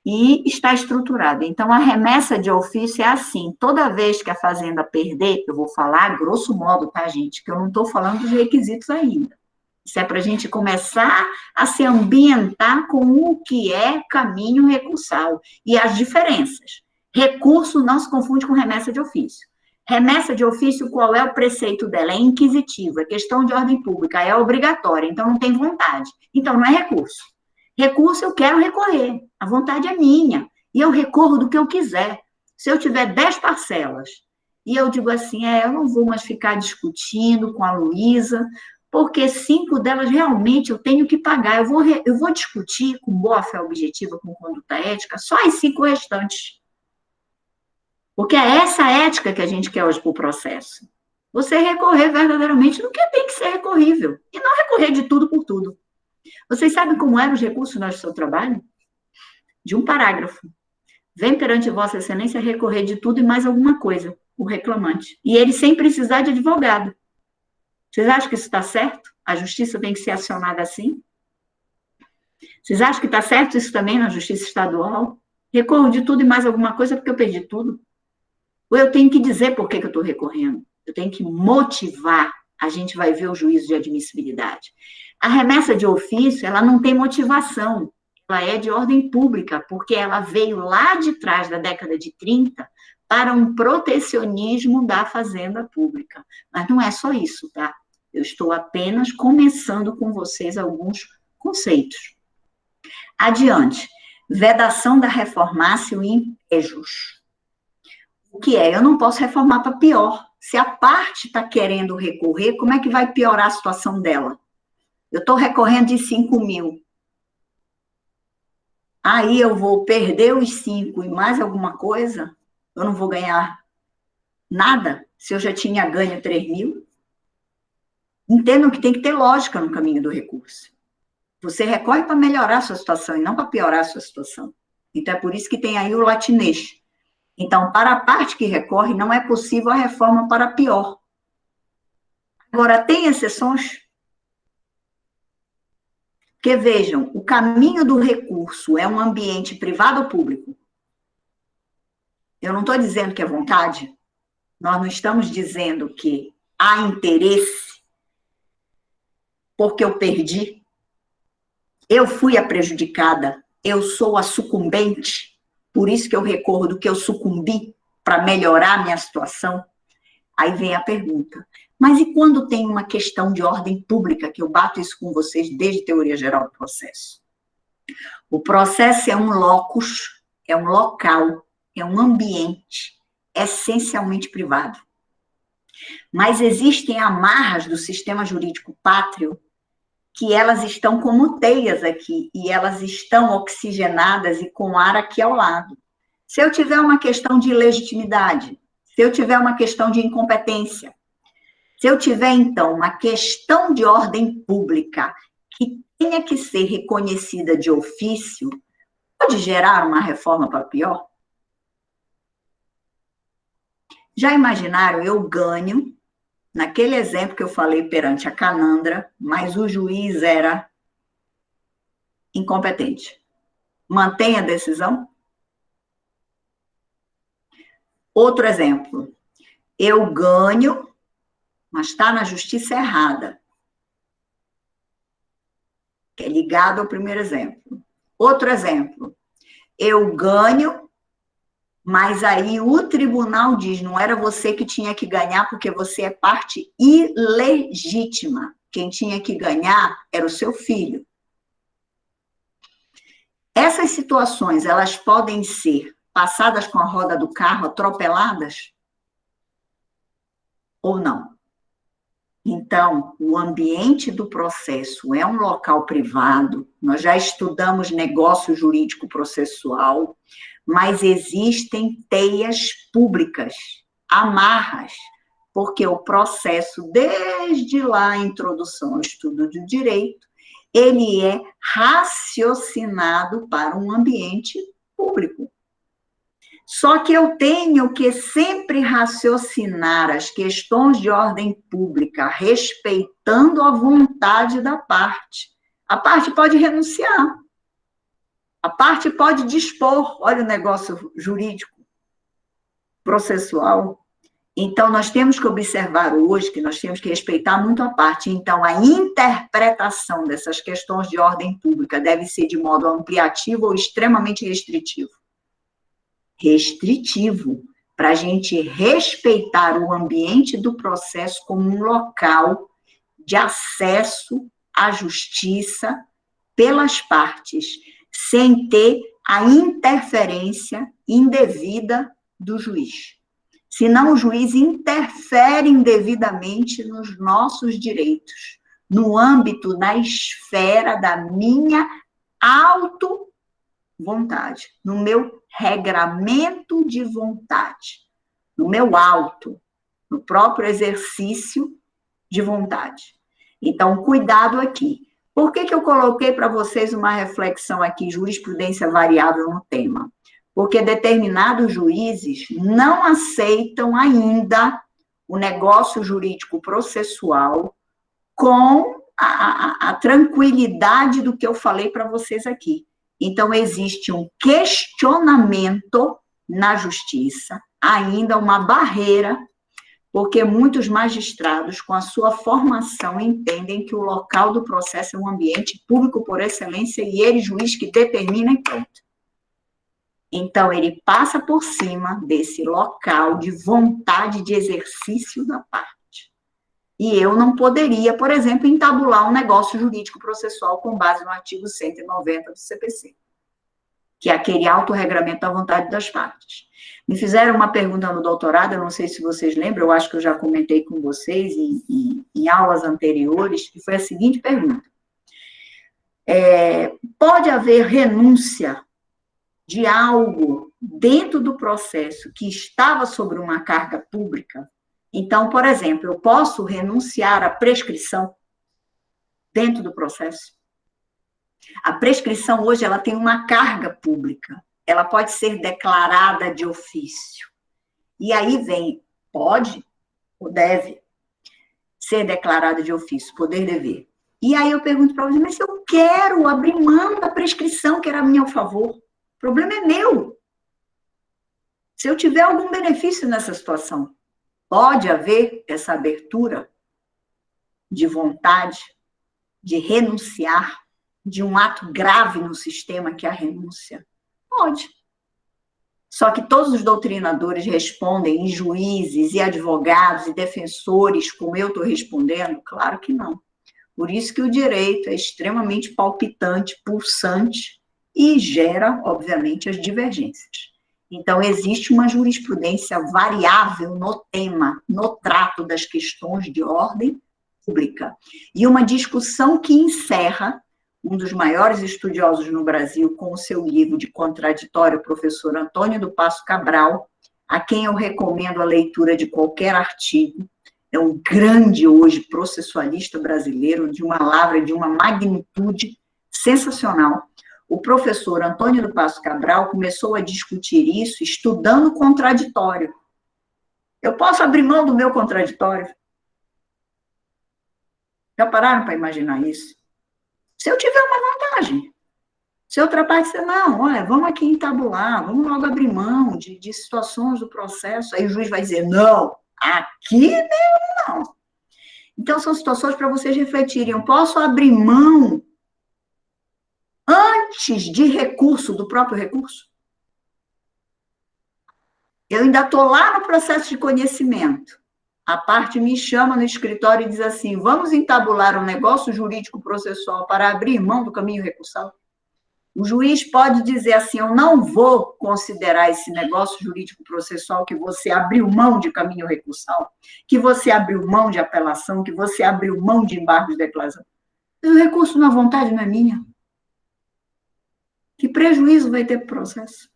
e está estruturado. Então, a remessa de ofício é assim, toda vez que a fazenda perder, eu vou falar grosso modo, tá, gente, que eu não estou falando dos requisitos ainda. Isso é para a gente começar a se ambientar com o que é caminho recursal e as diferenças. Recurso não se confunde com remessa de ofício. Remessa de ofício, qual é o preceito dela? É inquisitivo, é questão de ordem pública, é obrigatória, então não tem vontade. Então, não é recurso. Recurso eu quero recorrer, a vontade é minha, e eu recorro do que eu quiser. Se eu tiver 10 parcelas, e eu digo assim, eu não vou mais ficar discutindo com a Luísa, porque 5 delas realmente eu tenho que pagar, eu vou discutir com boa-fé objetiva, com conduta ética, só as 5 restantes. Porque é essa ética que a gente quer hoje para o processo. Você recorrer verdadeiramente no que tem que ser recorrível, e não recorrer de tudo por tudo. Vocês sabem como eram os recursos no seu trabalho? De um parágrafo. Vem perante Vossa Excelência recorrer de tudo e mais alguma coisa, o reclamante. E ele sem precisar de advogado. Vocês acham que isso está certo? A justiça tem que ser acionada assim? Vocês acham que está certo isso também na justiça estadual? Recorro de tudo e mais alguma coisa porque eu perdi tudo? Ou eu tenho que dizer por que eu estou recorrendo? Eu tenho que motivar. A gente vai ver o juízo de admissibilidade. A remessa de ofício, ela não tem motivação. ela é de ordem pública, porque ela veio lá de trás da década de 30 para um protecionismo da fazenda pública. Mas não é só isso, tá? Eu estou apenas começando com vocês alguns conceitos. Adiante. Vedação da reformácio em pejos. O que é? Eu não posso reformar para pior. Se a parte está querendo recorrer, como é que vai piorar a situação dela? Eu estou recorrendo de 5 mil. Aí eu vou perder os 5 e mais alguma coisa? Eu não vou ganhar nada? Se eu já tinha ganho 3 mil? Entendam que tem que ter lógica no caminho do recurso. Você recorre para melhorar a sua situação e não para piorar a sua situação. Então, é por isso que tem aí o latinês. Então, para a parte que recorre, não é possível a reforma para pior. Agora, tem exceções? Porque, vejam, o caminho do recurso é um ambiente privado ou público? Eu não estou dizendo que é vontade. Nós não estamos dizendo que há interesse porque eu perdi. Eu fui a prejudicada. Eu sou a sucumbente. Por isso que eu recorro do que eu sucumbi para melhorar a minha situação. Aí vem a pergunta. Mas e quando tem uma questão de ordem pública, que eu bato isso com vocês desde teoria geral do processo? O processo é um locus, é um local, é um ambiente essencialmente privado. Mas existem amarras do sistema jurídico pátrio que elas estão como teias aqui, e elas estão oxigenadas e com ar aqui ao lado. Se eu tiver uma questão de legitimidade, se eu tiver uma questão de incompetência, se eu tiver, então, uma questão de ordem pública que tenha que ser reconhecida de ofício, pode gerar uma reforma para pior? Já imaginaram, eu ganho, naquele exemplo que eu falei perante a Canandra, mas o juiz era incompetente. Mantém a decisão? Outro exemplo. Eu ganho, mas está na justiça errada. Que é ligado ao primeiro exemplo. Outro exemplo. Eu ganho, mas aí o tribunal diz, não era você que tinha que ganhar, porque você é parte ilegítima. Quem tinha que ganhar era o seu filho. Essas situações, elas podem ser passadas com a roda do carro, atropeladas? Ou não? Então, o ambiente do processo é um local privado, nós já estudamos negócio jurídico processual, mas existem teias públicas, amarras, porque o processo, desde lá a introdução ao estudo do direito, ele é raciocinado para um ambiente público. Só que eu tenho que sempre raciocinar as questões de ordem pública, respeitando a vontade da parte. A parte pode renunciar. A parte pode dispor. Olha o negócio jurídico, processual. Então, nós temos que observar hoje que nós temos que respeitar muito a parte. Então, a interpretação dessas questões de ordem pública deve ser de modo ampliativo ou extremamente restritivo. Restritivo, para a gente respeitar o ambiente do processo como um local de acesso à justiça pelas partes, sem ter a interferência indevida do juiz. Senão o juiz interfere indevidamente nos nossos direitos, no âmbito, na esfera da minha auto-vontade, no meu regramento de vontade, no meu auto, no próprio exercício de vontade. Então, cuidado aqui. Por que eu coloquei para vocês uma reflexão aqui, jurisprudência variável no tema? Porque determinados juízes não aceitam ainda o negócio jurídico processual com a tranquilidade do que eu falei para vocês aqui. Então, existe um questionamento na justiça, ainda uma barreira porque muitos magistrados, com a sua formação, entendem que o local do processo é um ambiente público por excelência e ele, juiz, que determina e pronto. Então, ele passa por cima desse local de vontade de exercício da parte. E eu não poderia, por exemplo, entabular um negócio jurídico processual com base no artigo 190 do CPC, que é aquele autorregramento da vontade das partes. Me fizeram uma pergunta no doutorado, eu não sei se vocês lembram, eu acho que eu já comentei com vocês em aulas anteriores, que foi a seguinte pergunta. Pode haver renúncia de algo dentro do processo que estava sobre uma carga pública? Então, por exemplo, eu posso renunciar à prescrição dentro do processo? A prescrição hoje ela tem uma carga pública, ela pode ser declarada de ofício. E aí vem, pode ou deve ser declarada de ofício, poder dever. E aí eu pergunto para você, mas se eu quero abrir mão da prescrição que era a meu favor, o problema é meu. Se eu tiver algum benefício nessa situação, pode haver essa abertura de vontade, de renunciar, de um ato grave no sistema que é a renúncia? Pode. Só que todos os doutrinadores respondem, e juízes, e advogados, e defensores, como eu estou respondendo? Claro que não. Por isso que o direito é extremamente palpitante, pulsante, e gera, obviamente, as divergências. Então, existe uma jurisprudência variável no tema, no trato das questões de ordem pública. E uma discussão que encerra um dos maiores estudiosos no Brasil, com o seu livro de contraditório, o professor Antônio do Passo Cabral, a quem eu recomendo a leitura de qualquer artigo. É um grande, hoje, processualista brasileiro, de uma lavra, de uma magnitude sensacional. O professor Antônio do Passo Cabral começou a discutir isso estudando contraditório. Eu posso abrir mão do meu contraditório? Já pararam para imaginar isso? Se eu tiver uma vantagem. Se outra parte disser, não, olha, vamos aqui entabular, vamos logo abrir mão de situações do processo. Aí o juiz vai dizer, não, aqui não. Então, são situações para vocês refletirem. Eu posso abrir mão antes de recurso, do próprio recurso? Eu ainda estou lá no processo de conhecimento. A parte me chama no escritório e diz assim, vamos entabular um negócio jurídico processual para abrir mão do caminho recursal? O juiz pode dizer assim, eu não vou considerar esse negócio jurídico processual que você abriu mão de caminho recursal, que você abriu mão de apelação, que você abriu mão de embargo de declaração. Mas o recurso na vontade não é minha. Que prejuízo vai ter para o processo?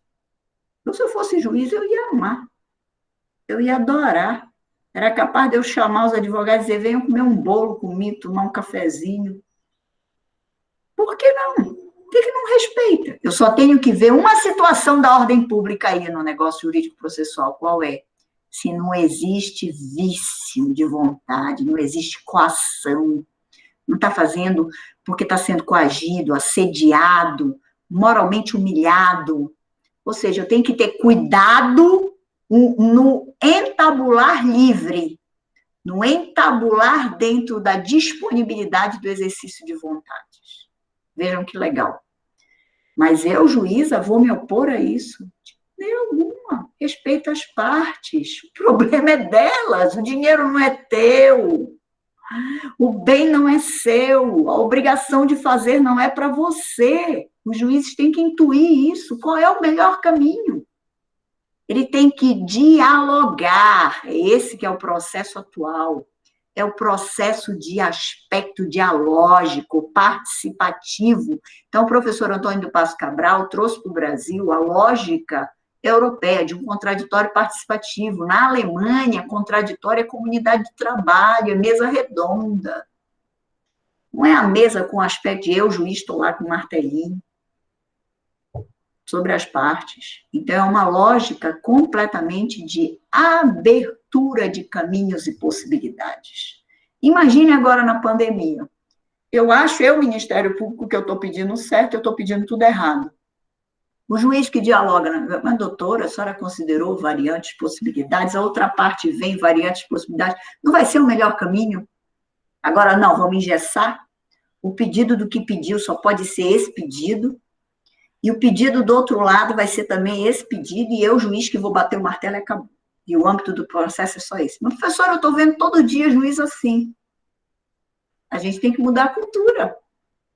Então, se eu fosse juiz, eu ia amar. Eu ia adorar. Era capaz de eu chamar os advogados e dizer, venham comer um bolo comigo, tomar um cafezinho. Por que não? Por que não respeita? Eu só tenho que ver uma situação da ordem pública aí no negócio jurídico processual. Qual é? Se não existe vício de vontade, não existe coação, não está fazendo porque está sendo coagido, assediado, moralmente humilhado. Ou seja, eu tenho que ter cuidado no entabular livre, no entabular dentro da disponibilidade do exercício de vontades. Vejam que legal. Mas eu, juíza, vou me opor a isso? Nem alguma. Respeita as partes. O problema é delas. O dinheiro não é teu. O bem não é seu. A obrigação de fazer não é para você. Os juízes têm que intuir isso. Qual é o melhor caminho? Ele tem que dialogar. Esse que é o processo atual. É o processo de aspecto dialógico, participativo. Então, o professor Antônio do Passo Cabral trouxe para o Brasil a lógica europeia de um contraditório participativo. Na Alemanha, contraditório é comunidade de trabalho, é mesa redonda. Não é a mesa com aspecto de eu, juiz, estou lá com um martelinho sobre as partes. Então, é uma lógica completamente de abertura de caminhos e possibilidades. Imagine agora na pandemia. Eu acho, Ministério Público, que eu estou pedindo certo, eu estou pedindo tudo errado. O juiz que dialoga, mas doutora, a senhora considerou variantes, possibilidades, a outra parte vem, variantes, possibilidades, não vai ser o melhor caminho? Agora, não, vamos engessar? O pedido do que pediu só pode ser esse pedido, e o pedido do outro lado vai ser também esse pedido, e eu, juiz, que vou bater o martelo e acabou. E o âmbito do processo é só esse. Mas, professor, eu estou vendo todo dia juiz assim. A gente tem que mudar a cultura.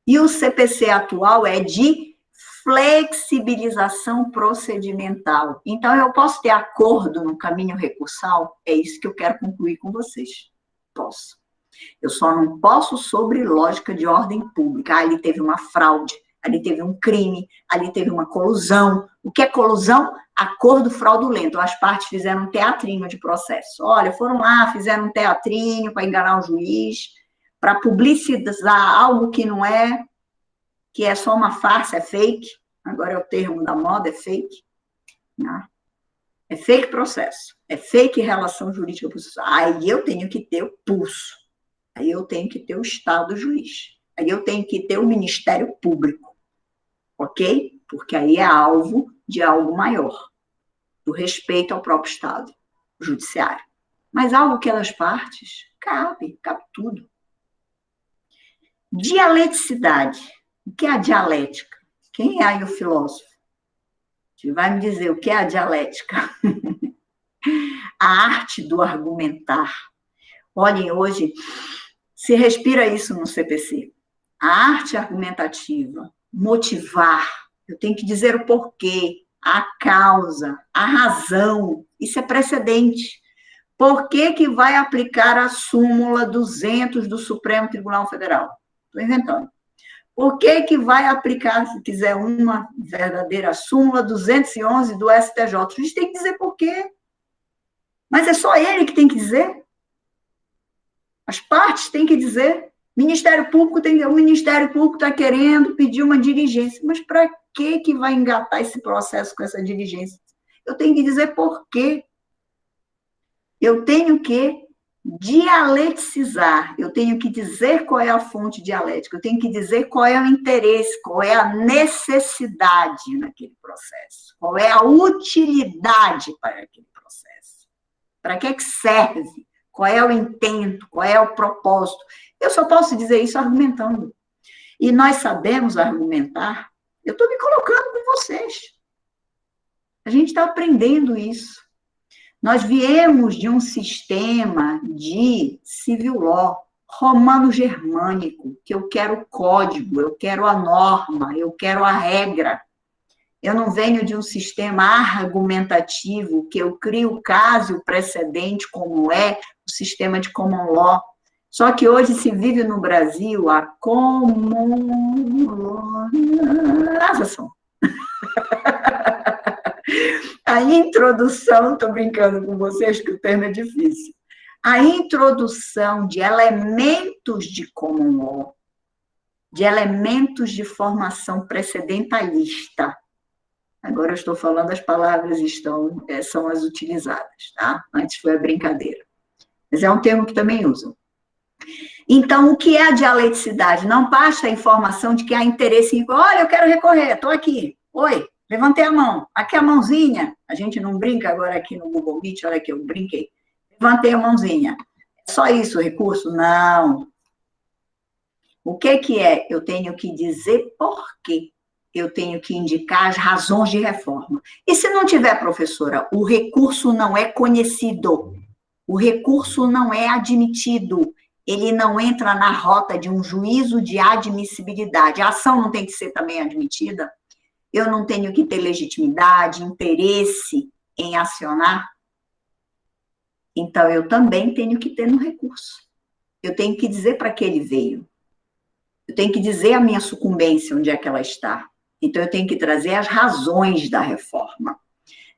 E o CPC atual é de flexibilização procedimental. Então, eu posso ter acordo no caminho recursal? É isso que eu quero concluir com vocês. Posso. Eu só não posso sobre lógica de ordem pública. Ali teve uma fraude, ali teve um crime, ali teve uma colusão. O que é colusão? Acordo fraudulento. As partes fizeram um teatrinho de processo. Olha, foram lá, fizeram um teatrinho para enganar o juiz, para publicizar algo que não é, que é só uma farsa, é fake. Agora é o termo da moda, é fake. Não. É fake processo, é fake relação jurídica processual. Aí eu tenho que ter o pulso, aí eu tenho que ter o Estado juiz, aí eu tenho que ter o Ministério Público, ok? Porque aí é alvo de algo maior, do respeito ao próprio Estado, o judiciário. Mas algo que é das partes, cabe tudo. Dialeticidade. O que é a dialética? Quem é aí o filósofo? Você vai me dizer o que é a dialética? A arte do argumentar. Olhem, hoje se respira isso no CPC. A arte argumentativa, motivar. Eu tenho que dizer o porquê, a causa, a razão. Isso é precedente. Por que vai aplicar a súmula 200 do Supremo Tribunal Federal? Estou inventando. Por que vai aplicar, se quiser uma verdadeira súmula, 211 do STJ? A gente tem que dizer por quê. Mas é só ele que tem que dizer. As partes têm que dizer. O Ministério Público está querendo pedir uma diligência. Mas para que vai engatar esse processo com essa diligência? Eu tenho que dizer por quê. Eu tenho que dialeticizar, eu tenho que dizer qual é a fonte dialética, eu tenho que dizer qual é o interesse, qual é a necessidade naquele processo, qual é a utilidade para aquele processo, para que serve, qual é o intento, qual é o propósito. Eu só posso dizer isso argumentando. E nós sabemos argumentar, eu estou me colocando com vocês. A gente está aprendendo isso. Nós viemos de um sistema de civil law romano-germânico, que eu quero o código, eu quero a norma, eu quero a regra. Eu não venho de um sistema argumentativo, que eu crio o caso e o precedente, como é o sistema de common law. Só que hoje se vive no Brasil a common law. A introdução, estou brincando com vocês que o termo é difícil, a introdução de elementos de common law, de elementos de formação precedentalista. Agora eu estou falando, as palavras são as utilizadas, tá? Antes foi a brincadeira. Mas é um termo que também usam. Então, o que é a dialeticidade? Não basta a informação de que há interesse em... Olha, eu quero recorrer, estou aqui. Oi. Levantei a mão. Aqui a mãozinha. A gente não brinca agora aqui no Google Meet. Olha aqui, eu brinquei. Levantei a mãozinha. É só isso o recurso? Não. O que é? Eu tenho que dizer por quê. Eu tenho que indicar as razões de reforma. E se não tiver, professora, o recurso não é conhecido. O recurso não é admitido. Ele não entra na rota de um juízo de admissibilidade. A ação não tem que ser também admitida? Eu não tenho que ter legitimidade, interesse em acionar? Então, eu também tenho que ter no recurso. Eu tenho que dizer para que ele veio. Eu tenho que dizer a minha sucumbência, onde é que ela está. Então, eu tenho que trazer as razões da reforma.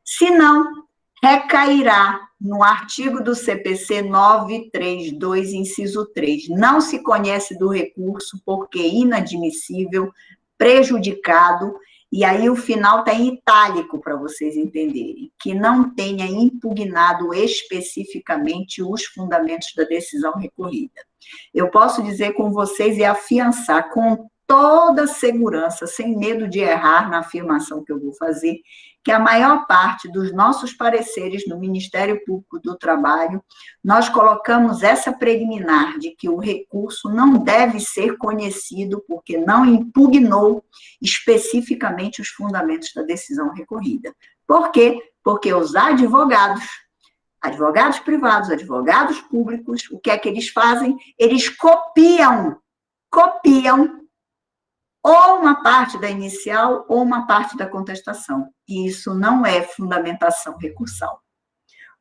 Se não, recairá no artigo do CPC 932, inciso 3. Não se conhece do recurso porque inadmissível, prejudicado. E aí o final está em itálico para vocês entenderem, que não tenha impugnado especificamente os fundamentos da decisão recorrida. Eu posso dizer com vocês e afiançar com toda segurança, sem medo de errar na afirmação que eu vou fazer, que a maior parte dos nossos pareceres no Ministério Público do Trabalho, nós colocamos essa preliminar de que o recurso não deve ser conhecido porque não impugnou especificamente os fundamentos da decisão recorrida. Por quê? Porque os advogados privados, advogados públicos, o que é que eles fazem? Eles copiam ou uma parte da inicial ou uma parte da contestação. E isso não é fundamentação recursal.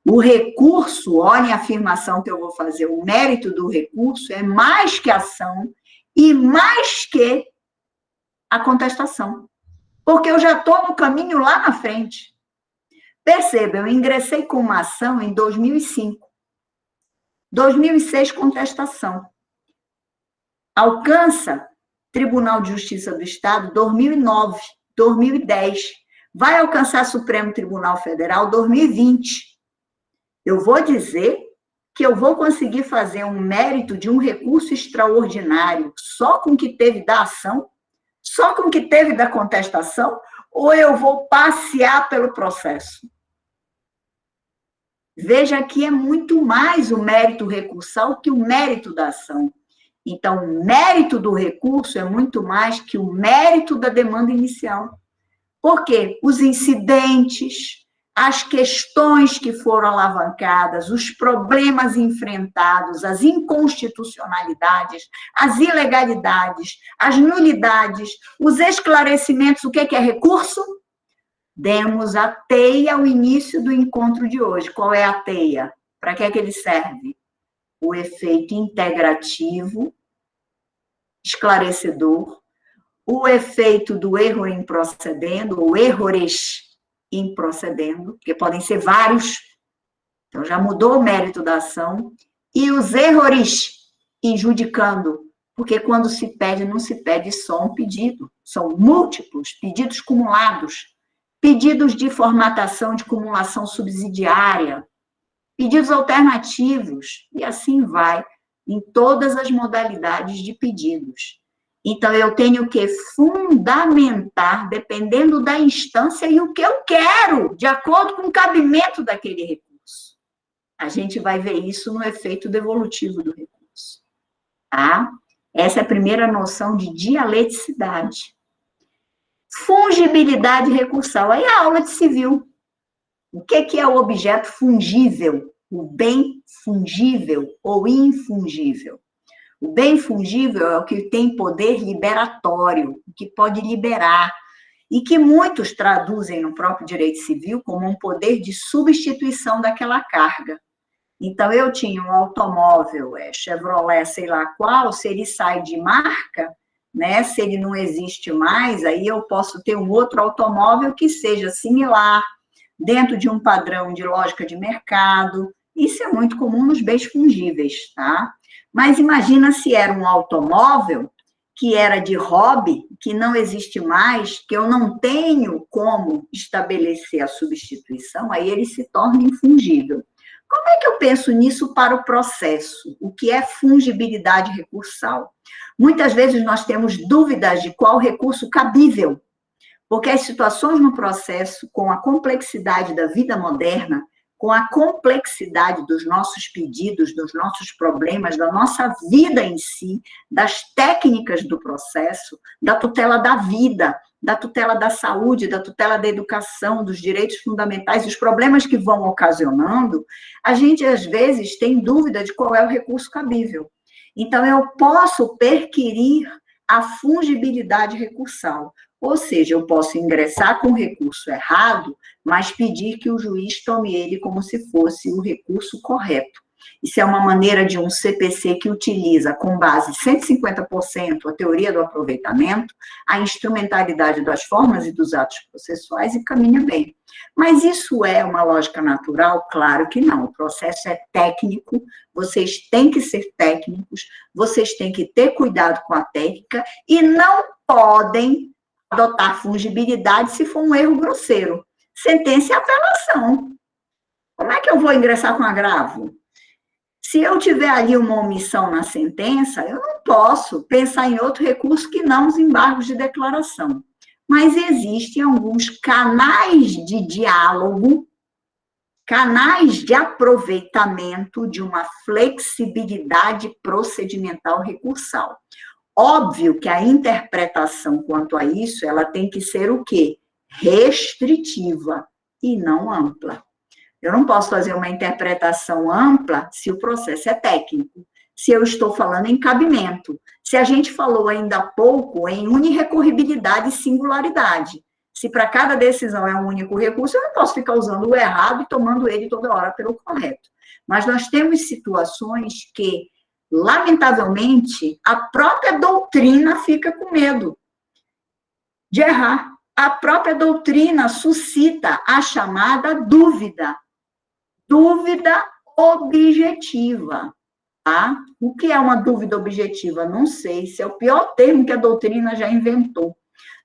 O recurso, olhem a afirmação que eu vou fazer, o mérito do recurso é mais que a ação e mais que a contestação. Porque eu já estou no caminho lá na frente. Perceba, eu ingressei com uma ação em 2005. 2006, contestação. Alcança Tribunal de Justiça do Estado, 2009, 2010. Vai alcançar Supremo Tribunal Federal, 2020. Eu vou dizer que eu vou conseguir fazer um mérito de um recurso extraordinário só com o que teve da ação, só com o que teve da contestação, ou eu vou passear pelo processo? Veja que é muito mais o mérito recursal que o mérito da ação. Então, o mérito do recurso é muito mais que o mérito da demanda inicial. Por quê? Os incidentes, as questões que foram alavancadas, os problemas enfrentados, as inconstitucionalidades, as ilegalidades, as nulidades, os esclarecimentos. O que é recurso? Demos a teia ao início do encontro de hoje. Qual é a teia? Para que é que ele serve? O efeito integrativo, esclarecedor, o efeito do erro em procedendo, ou errores em procedendo, porque podem ser vários, então já mudou o mérito da ação, e os errores injudicando, porque quando se pede, não se pede só um pedido, são múltiplos pedidos cumulados, pedidos de formatação de cumulação subsidiária, pedidos alternativos, e assim vai em todas as modalidades de pedidos. Então, eu tenho que fundamentar, dependendo da instância, e o que eu quero, de acordo com o cabimento daquele recurso. A gente vai ver isso no efeito devolutivo do recurso. Tá? Essa é a primeira noção de dialeticidade. Fungibilidade recursal. Aí a aula de civil. O que é o objeto fungível? O bem fungível ou infungível? O bem fungível é o que tem poder liberatório, o que pode liberar, e que muitos traduzem no próprio direito civil como um poder de substituição daquela carga. Então, eu tinha um automóvel, Chevrolet, sei lá qual, se ele sai de marca, né, se ele não existe mais, aí eu posso ter um outro automóvel que seja similar, dentro de um padrão de lógica de mercado. Isso é muito comum nos bens fungíveis, tá? Mas imagina se era um automóvel que era de hobby, que não existe mais, que eu não tenho como estabelecer a substituição, aí ele se torna infungível. Como é que eu penso nisso para o processo? O que é fungibilidade recursal? Muitas vezes nós temos dúvidas de qual recurso cabível, porque as situações no processo, com a complexidade da vida moderna, com a complexidade dos nossos pedidos, dos nossos problemas, da nossa vida em si, das técnicas do processo, da tutela da vida, da tutela da saúde, da tutela da educação, dos direitos fundamentais, os problemas que vão ocasionando, a gente, às vezes, tem dúvida de qual é o recurso cabível. Então, eu posso perquirir a fungibilidade recursal. Ou seja, eu posso ingressar com o recurso errado, mas pedir que o juiz tome ele como se fosse o recurso correto. Isso é uma maneira de um CPC que utiliza, com base 150%, a teoria do aproveitamento, a instrumentalidade das formas e dos atos processuais e caminha bem. Mas isso é uma lógica natural? Claro que não. O processo é técnico, vocês têm que ser técnicos, vocês têm que ter cuidado com a técnica e não podem adotar fungibilidade se for um erro grosseiro. Sentença e apelação. Como é que eu vou ingressar com agravo? Se eu tiver ali uma omissão na sentença, eu não posso pensar em outro recurso que não os embargos de declaração. Mas existem alguns canais de diálogo, canais de aproveitamento de uma flexibilidade procedimental recursal. Óbvio que a interpretação quanto a isso, ela tem que ser o quê? Restritiva e não ampla. Eu não posso fazer uma interpretação ampla se o processo é técnico, se eu estou falando em cabimento, se a gente falou ainda há pouco em unirrecorribilidade e singularidade. Se para cada decisão é um único recurso, eu não posso ficar usando o errado e tomando ele toda hora pelo correto. Mas nós temos situações que, lamentavelmente, a própria doutrina fica com medo de errar. A própria doutrina suscita a chamada dúvida objetiva, tá? O que é uma dúvida objetiva? Não sei, se é o pior termo que a doutrina já inventou.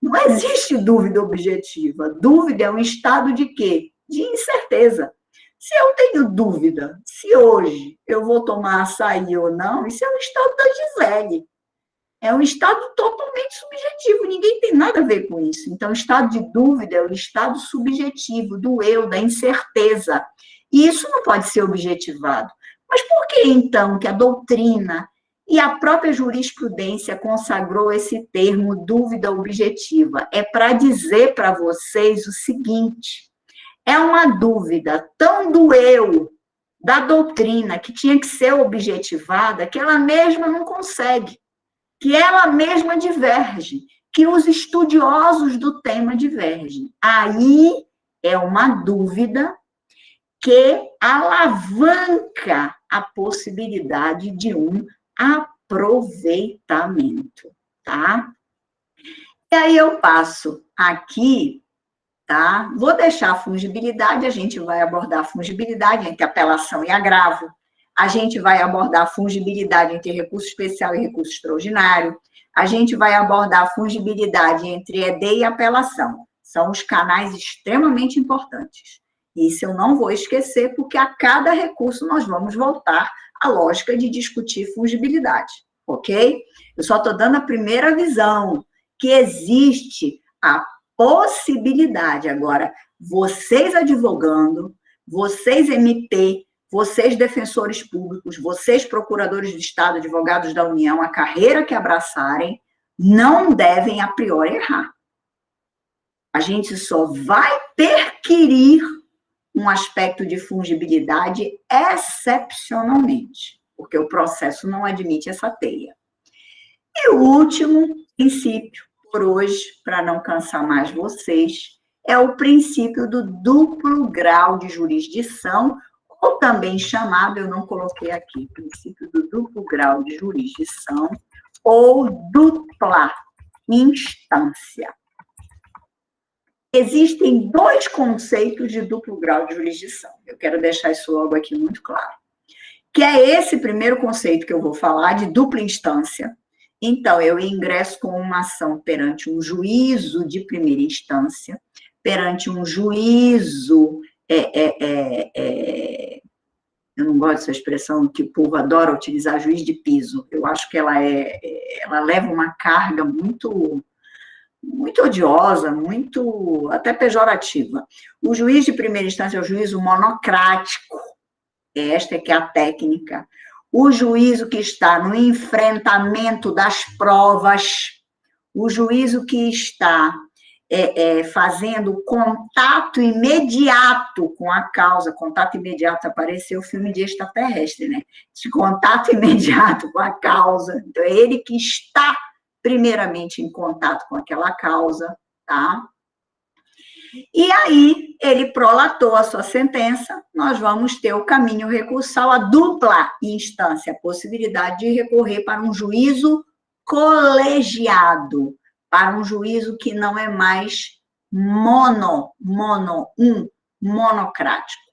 Não existe dúvida objetiva. Dúvida é um estado de quê? De incerteza. Se eu tenho dúvida se hoje eu vou tomar açaí ou não, isso é um estado da Gisele. É um estado totalmente subjetivo, ninguém tem nada a ver com isso. Então, o estado de dúvida é o estado subjetivo do eu, da incerteza. E isso não pode ser objetivado. Mas por que, então, que a doutrina e a própria jurisprudência consagrou esse termo dúvida objetiva? É para dizer para vocês o seguinte: é uma dúvida tão do eu, da doutrina, que tinha que ser objetivada, que ela mesma não consegue, que ela mesma diverge, que os estudiosos do tema divergem. Aí é uma dúvida que alavanca a possibilidade de um aproveitamento, tá? E aí eu passo aqui, tá? Vou deixar a fungibilidade, a gente vai abordar a fungibilidade entre apelação e agravo, a gente vai abordar a fungibilidade entre recurso especial e recurso extraordinário, a gente vai abordar a fungibilidade entre ED e apelação. São os canais extremamente importantes. Isso eu não vou esquecer, porque a cada recurso nós vamos voltar à lógica de discutir fungibilidade, ok? Eu só estou dando a primeira visão, que existe a possibilidade. Agora, vocês advogando, vocês MP, vocês defensores públicos, vocês procuradores do Estado, advogados da União, a carreira que abraçarem, não devem a priori errar. A gente só vai perquirir um aspecto de fungibilidade excepcionalmente, porque o processo não admite essa teia. E o último princípio, por hoje, para não cansar mais vocês, é o princípio do duplo grau de jurisdição, ou também chamado, eu não coloquei aqui, princípio do duplo grau de jurisdição, ou dupla instância. Existem dois conceitos de duplo grau de jurisdição. Eu quero deixar isso logo aqui muito claro. Que é esse primeiro conceito que eu vou falar, de dupla instância. Então, eu ingresso com uma ação perante um juízo de primeira instância, perante um juízo... eu não gosto dessa expressão que o povo adora utilizar, juiz de piso. Eu acho que ela leva uma carga muito odiosa, muito até pejorativa. O juiz de primeira instância é o juízo monocrático, esta é que é a técnica. O juízo que está no enfrentamento das provas, o juízo que está fazendo contato imediato com a causa. Contato imediato, apareceu o filme de extraterrestre, né? Esse contato imediato com a causa. Então, é ele que está primeiramente em contato com aquela causa, tá? E aí, ele prolatou a sua sentença, nós vamos ter o caminho recursal, a dupla instância, a possibilidade de recorrer para um juízo colegiado, para um juízo que não é mais monocrático.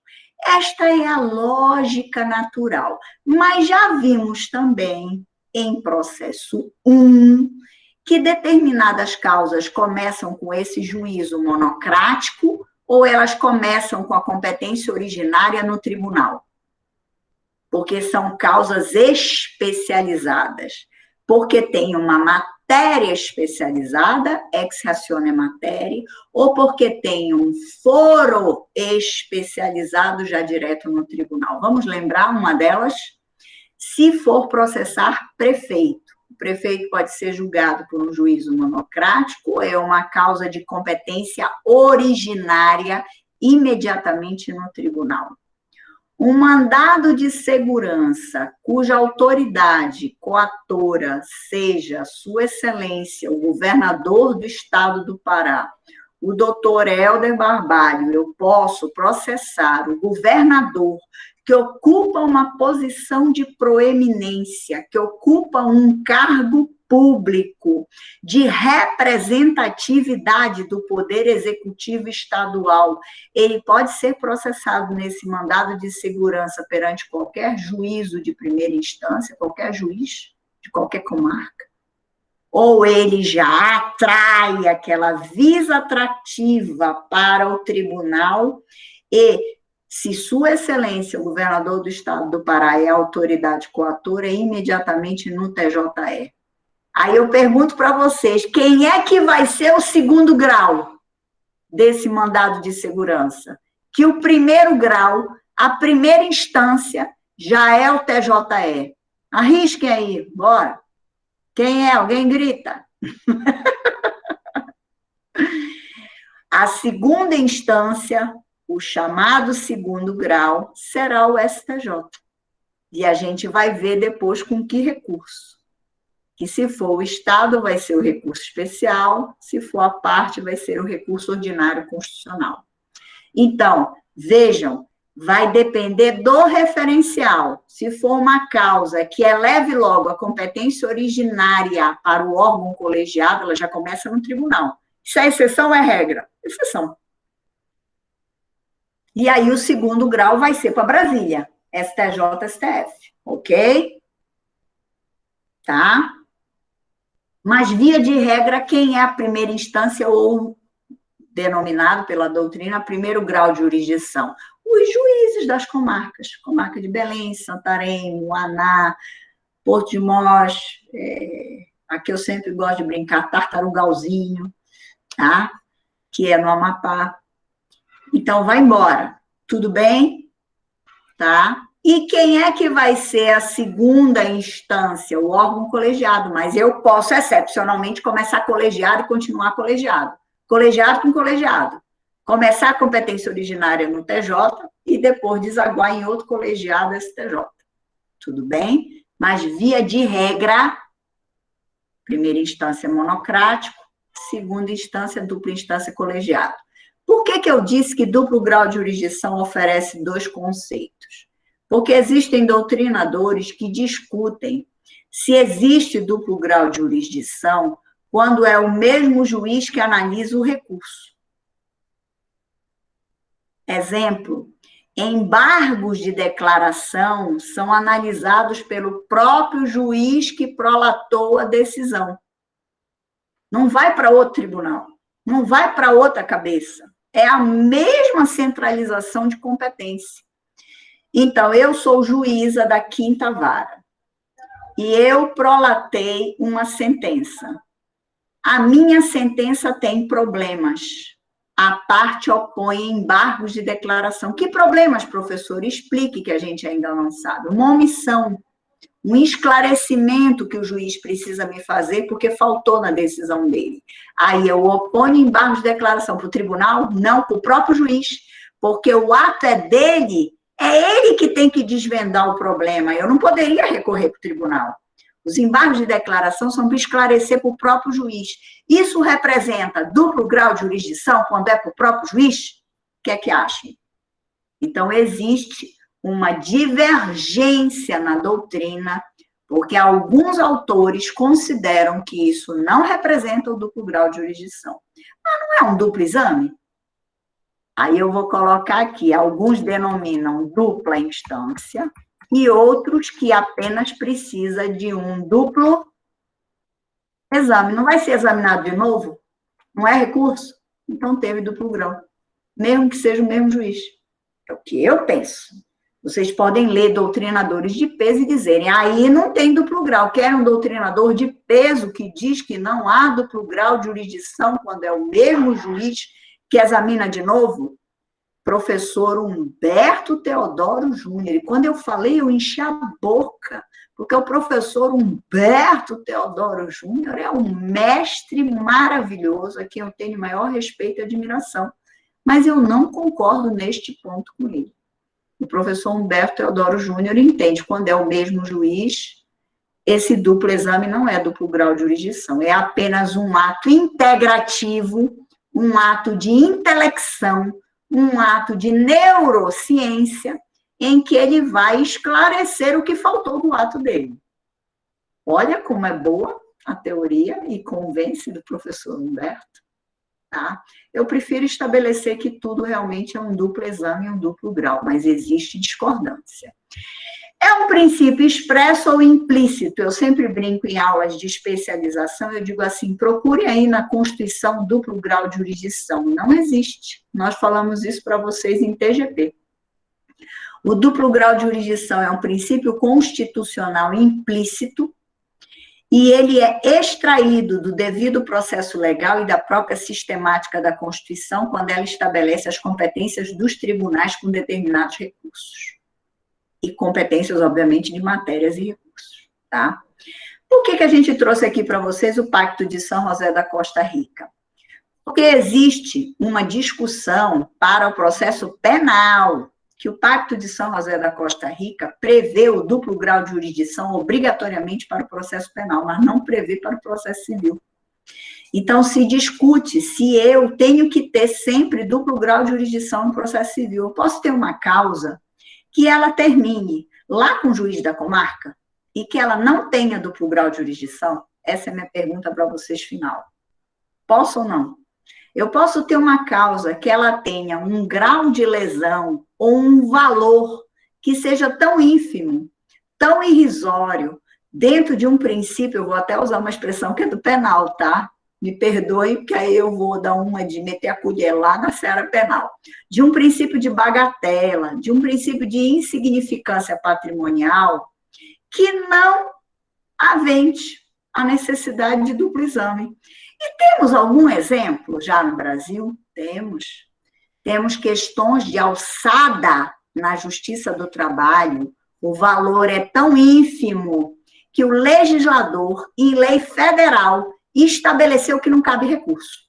Esta é a lógica natural, mas já vimos também em processo 1, que determinadas causas começam com esse juízo monocrático ou elas começam com a competência originária no tribunal. porque são causas especializadas, porque tem uma matéria especializada, ex ratione matéria, ou porque tem um foro especializado já direto no tribunal. Vamos lembrar uma delas? Se for processar prefeito. O prefeito pode ser julgado por um juízo monocrático ou é uma causa de competência originária imediatamente no tribunal. Um mandado de segurança cuja autoridade coatora seja Sua Excelência, o governador do estado do Pará, o doutor Helder Barbalho, eu posso processar o governador que ocupa uma posição de proeminência, que ocupa um cargo público de representatividade do Poder Executivo Estadual. Ele pode ser processado nesse mandado de segurança perante qualquer juízo de primeira instância, qualquer juiz de qualquer comarca. Ou ele já atrai aquela visa atrativa para o tribunal e, se Sua Excelência, o governador do estado do Pará, é a autoridade coatora, é imediatamente no TJE. Aí eu pergunto para vocês, quem é que vai ser o segundo grau desse mandado de segurança? Que o primeiro grau, a primeira instância, já é o TJE. Arrisquem aí, bora. Quem é? Alguém grita. A segunda instância, o chamado segundo grau, será o STJ. E a gente vai ver depois com que recurso. Que se for o Estado, vai ser o recurso especial, se for a parte, vai ser o recurso ordinário constitucional. Então, vejam, vai depender do referencial. Se for uma causa que eleve logo a competência originária para o órgão colegiado, ela já começa no tribunal. Se é exceção, é regra. Exceção. E aí o segundo grau vai ser para Brasília, STJ, STF, ok? Tá? Mas, via de regra, quem é a primeira instância ou denominado pela doutrina primeiro grau de jurisdição? Os juízes das comarcas, comarca de Belém, Santarém, Uaná, Porto de Mós, aqui eu sempre gosto de brincar, Tartarugalzinho, tá? Que é no Amapá. Então, vai embora. Tudo bem? Tá? E quem é que vai ser a segunda instância? O órgão colegiado, mas eu posso, excepcionalmente, começar colegiado e continuar colegiado. Colegiado com colegiado. Começar a competência originária no TJ e depois desaguar em outro colegiado STJ. Tudo bem? Mas, via de regra, primeira instância monocrático, segunda instância, dupla instância colegiado. Por que eu disse que duplo grau de jurisdição oferece dois conceitos? Porque existem doutrinadores que discutem se existe duplo grau de jurisdição quando é o mesmo juiz que analisa o recurso. Exemplo, embargos de declaração são analisados pelo próprio juiz que prolatou a decisão. Não vai para outro tribunal, não vai para outra cabeça. É a mesma centralização de competência. Então, eu sou juíza da 5ª Vara e eu prolatei uma sentença. A minha sentença tem problemas. A parte opõe embargos de declaração. Que problemas, professor? Explique, que a gente ainda não sabe. Uma omissão, um esclarecimento que o juiz precisa me fazer porque faltou na decisão dele. Aí eu oponho embargos de declaração para o tribunal? Não, para o próprio juiz, porque o ato é dele, é ele que tem que desvendar o problema. Eu não poderia recorrer para o tribunal. Os embargos de declaração são para esclarecer para o próprio juiz. Isso representa duplo grau de jurisdição quando é para o próprio juiz? O que é que acham? Então, existe uma divergência na doutrina, porque alguns autores consideram que isso não representa o duplo grau de jurisdição. Mas não é um duplo exame? Aí eu vou colocar aqui, alguns denominam dupla instância e outros que apenas precisa de um duplo exame. Não vai ser examinado de novo? Não é recurso? Então teve duplo grau, mesmo que seja o mesmo juiz. É o que eu penso. Vocês podem ler doutrinadores de peso e dizerem, aí não tem duplo grau. Quer um doutrinador de peso que diz que não há duplo grau de jurisdição quando é o mesmo juiz que examina de novo? Professor Humberto Teodoro Júnior. E quando eu falei, eu enchi a boca, porque o professor Humberto Teodoro Júnior é um mestre maravilhoso, a quem eu tenho maior respeito e admiração. Mas eu não concordo neste ponto com ele. O professor Humberto Teodoro Júnior entende, quando é o mesmo juiz, esse duplo exame não é duplo grau de jurisdição, é apenas um ato integrativo, um ato de intelecção, um ato de neurociência, em que ele vai esclarecer o que faltou no ato dele. Olha como é boa a teoria e convence do professor Humberto. Tá? Eu prefiro estabelecer que tudo realmente é um duplo exame e um duplo grau, mas existe discordância. É um princípio expresso ou implícito? Eu sempre brinco em aulas de especialização, eu digo assim, procure aí na Constituição duplo grau de jurisdição. Não existe. Nós falamos isso para vocês em TGP. O duplo grau de jurisdição é um princípio constitucional implícito e ele é extraído do devido processo legal e da própria sistemática da Constituição quando ela estabelece as competências dos tribunais com determinados recursos. E competências, obviamente, de matérias e recursos, tá? Por que a gente trouxe aqui para vocês o Pacto de São José da Costa Rica? Porque existe uma discussão para o processo penal, que o Pacto de São José da Costa Rica prevê o duplo grau de jurisdição obrigatoriamente para o processo penal, mas não prevê para o processo civil. Então, se discute se eu tenho que ter sempre duplo grau de jurisdição no processo civil. Eu posso ter uma causa que ela termine lá com o juiz da comarca e que ela não tenha duplo grau de jurisdição? Essa é a minha pergunta para vocês final. Posso ou não? Eu posso ter uma causa que ela tenha um grau de lesão ou um valor que seja tão ínfimo, tão irrisório, dentro de um princípio, eu vou até usar uma expressão que é do penal, tá? Me perdoe, porque aí eu vou dar uma de meter a colher lá na seara penal. De um princípio de bagatela, de um princípio de insignificância patrimonial, que não avente a necessidade de duplo exame. E temos algum exemplo já no Brasil? Temos. Temos questões de alçada na Justiça do Trabalho. O valor é tão ínfimo que o legislador, em lei federal, estabeleceu que não cabe recurso.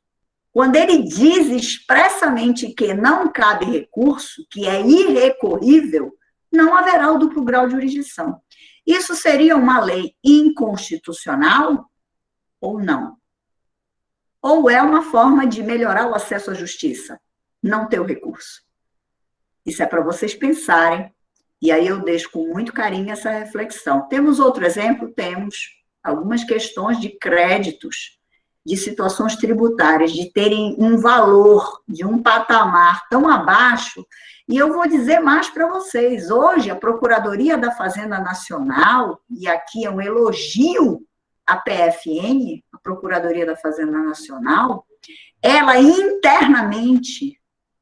Quando ele diz expressamente que não cabe recurso, que é irrecorrível, não haverá o duplo grau de jurisdição. Isso seria uma lei inconstitucional ou não? Ou é uma forma de melhorar o acesso à justiça? Não ter o recurso. Isso é para vocês pensarem, e aí eu deixo com muito carinho essa reflexão. Temos outro exemplo? Temos algumas questões de créditos, de situações tributárias, de terem um valor, de um patamar tão abaixo, e eu vou dizer mais para vocês. Hoje, a Procuradoria da Fazenda Nacional, e aqui é um elogio à PFN, a Procuradoria da Fazenda Nacional, ela internamente,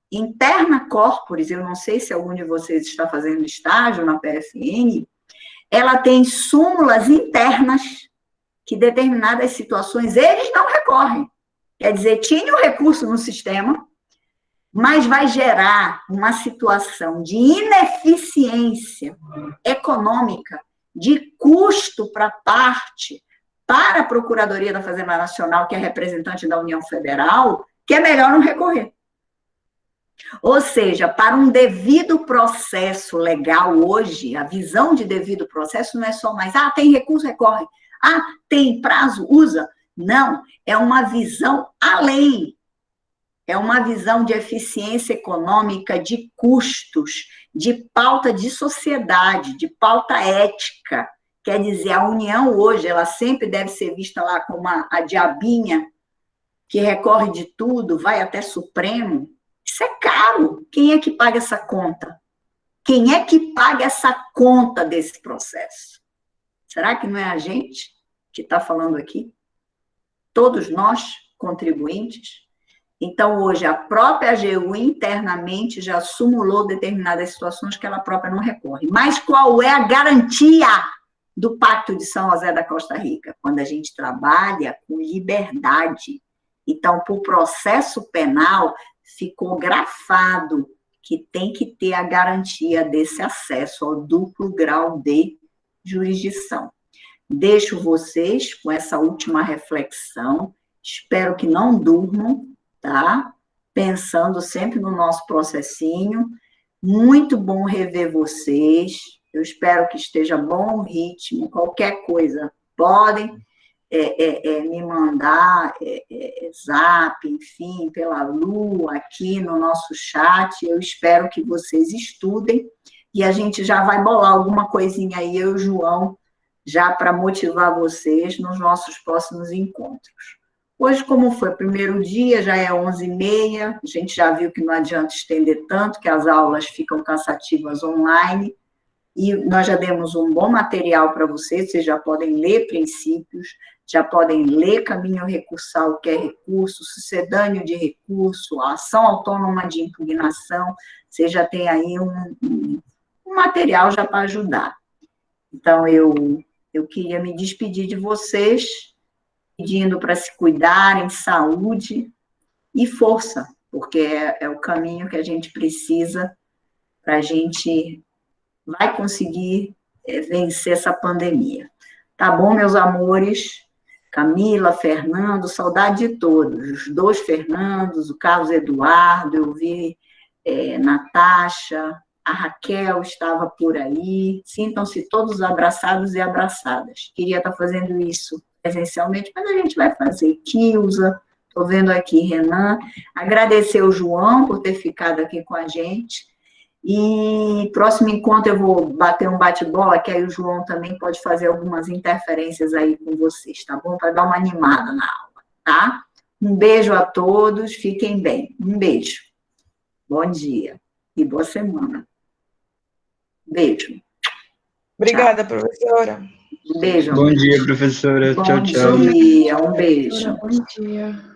interna corporis, eu não sei se algum de vocês está fazendo estágio na PFN, ela tem súmulas internas que determinadas situações eles não recorrem. Quer dizer, tinha o recurso no sistema, mas vai gerar uma situação de ineficiência econômica, de custo para parte, para a Procuradoria da Fazenda Nacional, que é representante da União Federal, que é melhor não recorrer. Ou seja, para um devido processo legal hoje, a visão de devido processo não é só mais, tem recurso, recorre. Tem prazo, usa. Não, é uma visão além. É uma visão de eficiência econômica, de custos, de pauta de sociedade, de pauta ética. Quer dizer, a União hoje, ela sempre deve ser vista lá como a diabinha que recorre de tudo, vai até Supremo. Isso é caro. Quem é que paga essa conta? Quem é que paga essa conta desse processo? Será que não é a gente que está falando aqui? Todos nós, contribuintes? Então, hoje, a própria AGU internamente já simulou determinadas situações que ela própria não recorre. Mas qual é a garantia do Pacto de São José da Costa Rica? Quando a gente trabalha com liberdade. Então, por processo penal, ficou grafado que tem que ter a garantia desse acesso ao duplo grau de jurisdição. Deixo vocês com essa última reflexão, espero que não durmam, tá? Pensando sempre no nosso processinho. Muito bom rever vocês. Eu espero que esteja bom o ritmo. Qualquer coisa, podem me mandar zap, enfim, pela Lu, aqui no nosso chat. Eu espero que vocês estudem e a gente já vai bolar alguma coisinha aí, eu e o João, já para motivar vocês nos nossos próximos encontros. Hoje, como foi o primeiro dia, já é 11h30, a gente já viu que não adianta estender tanto, que as aulas ficam cansativas online, e nós já demos um bom material para vocês já podem ler princípios, já podem ler caminho recursal, o que é recurso, sucedâneo de recurso, a ação autônoma de impugnação, você já tem aí um material já para ajudar. Então, eu queria me despedir de vocês, pedindo para se cuidarem, saúde e força, porque é o caminho que a gente precisa para a gente vai conseguir vencer essa pandemia. Tá bom, meus amores? Camila, Fernando, saudade de todos, os 2 Fernandos, o Carlos Eduardo, eu vi Natasha, a Raquel estava por aí, sintam-se todos abraçados e abraçadas. Queria estar fazendo isso presencialmente, mas a gente vai fazer. Kilza, estou vendo aqui Renan, agradecer o João por ter ficado aqui com a gente, e próximo encontro eu vou bater um bate-bola, que aí o João também pode fazer algumas interferências aí com vocês, tá bom? Para dar uma animada na aula, tá? Um beijo a todos, fiquem bem. Um beijo. Bom dia e boa semana. Beijo. Obrigada, professora. Um beijo. Bom dia, professora. Tchau, tchau. Bom dia, um beijo. Bom dia.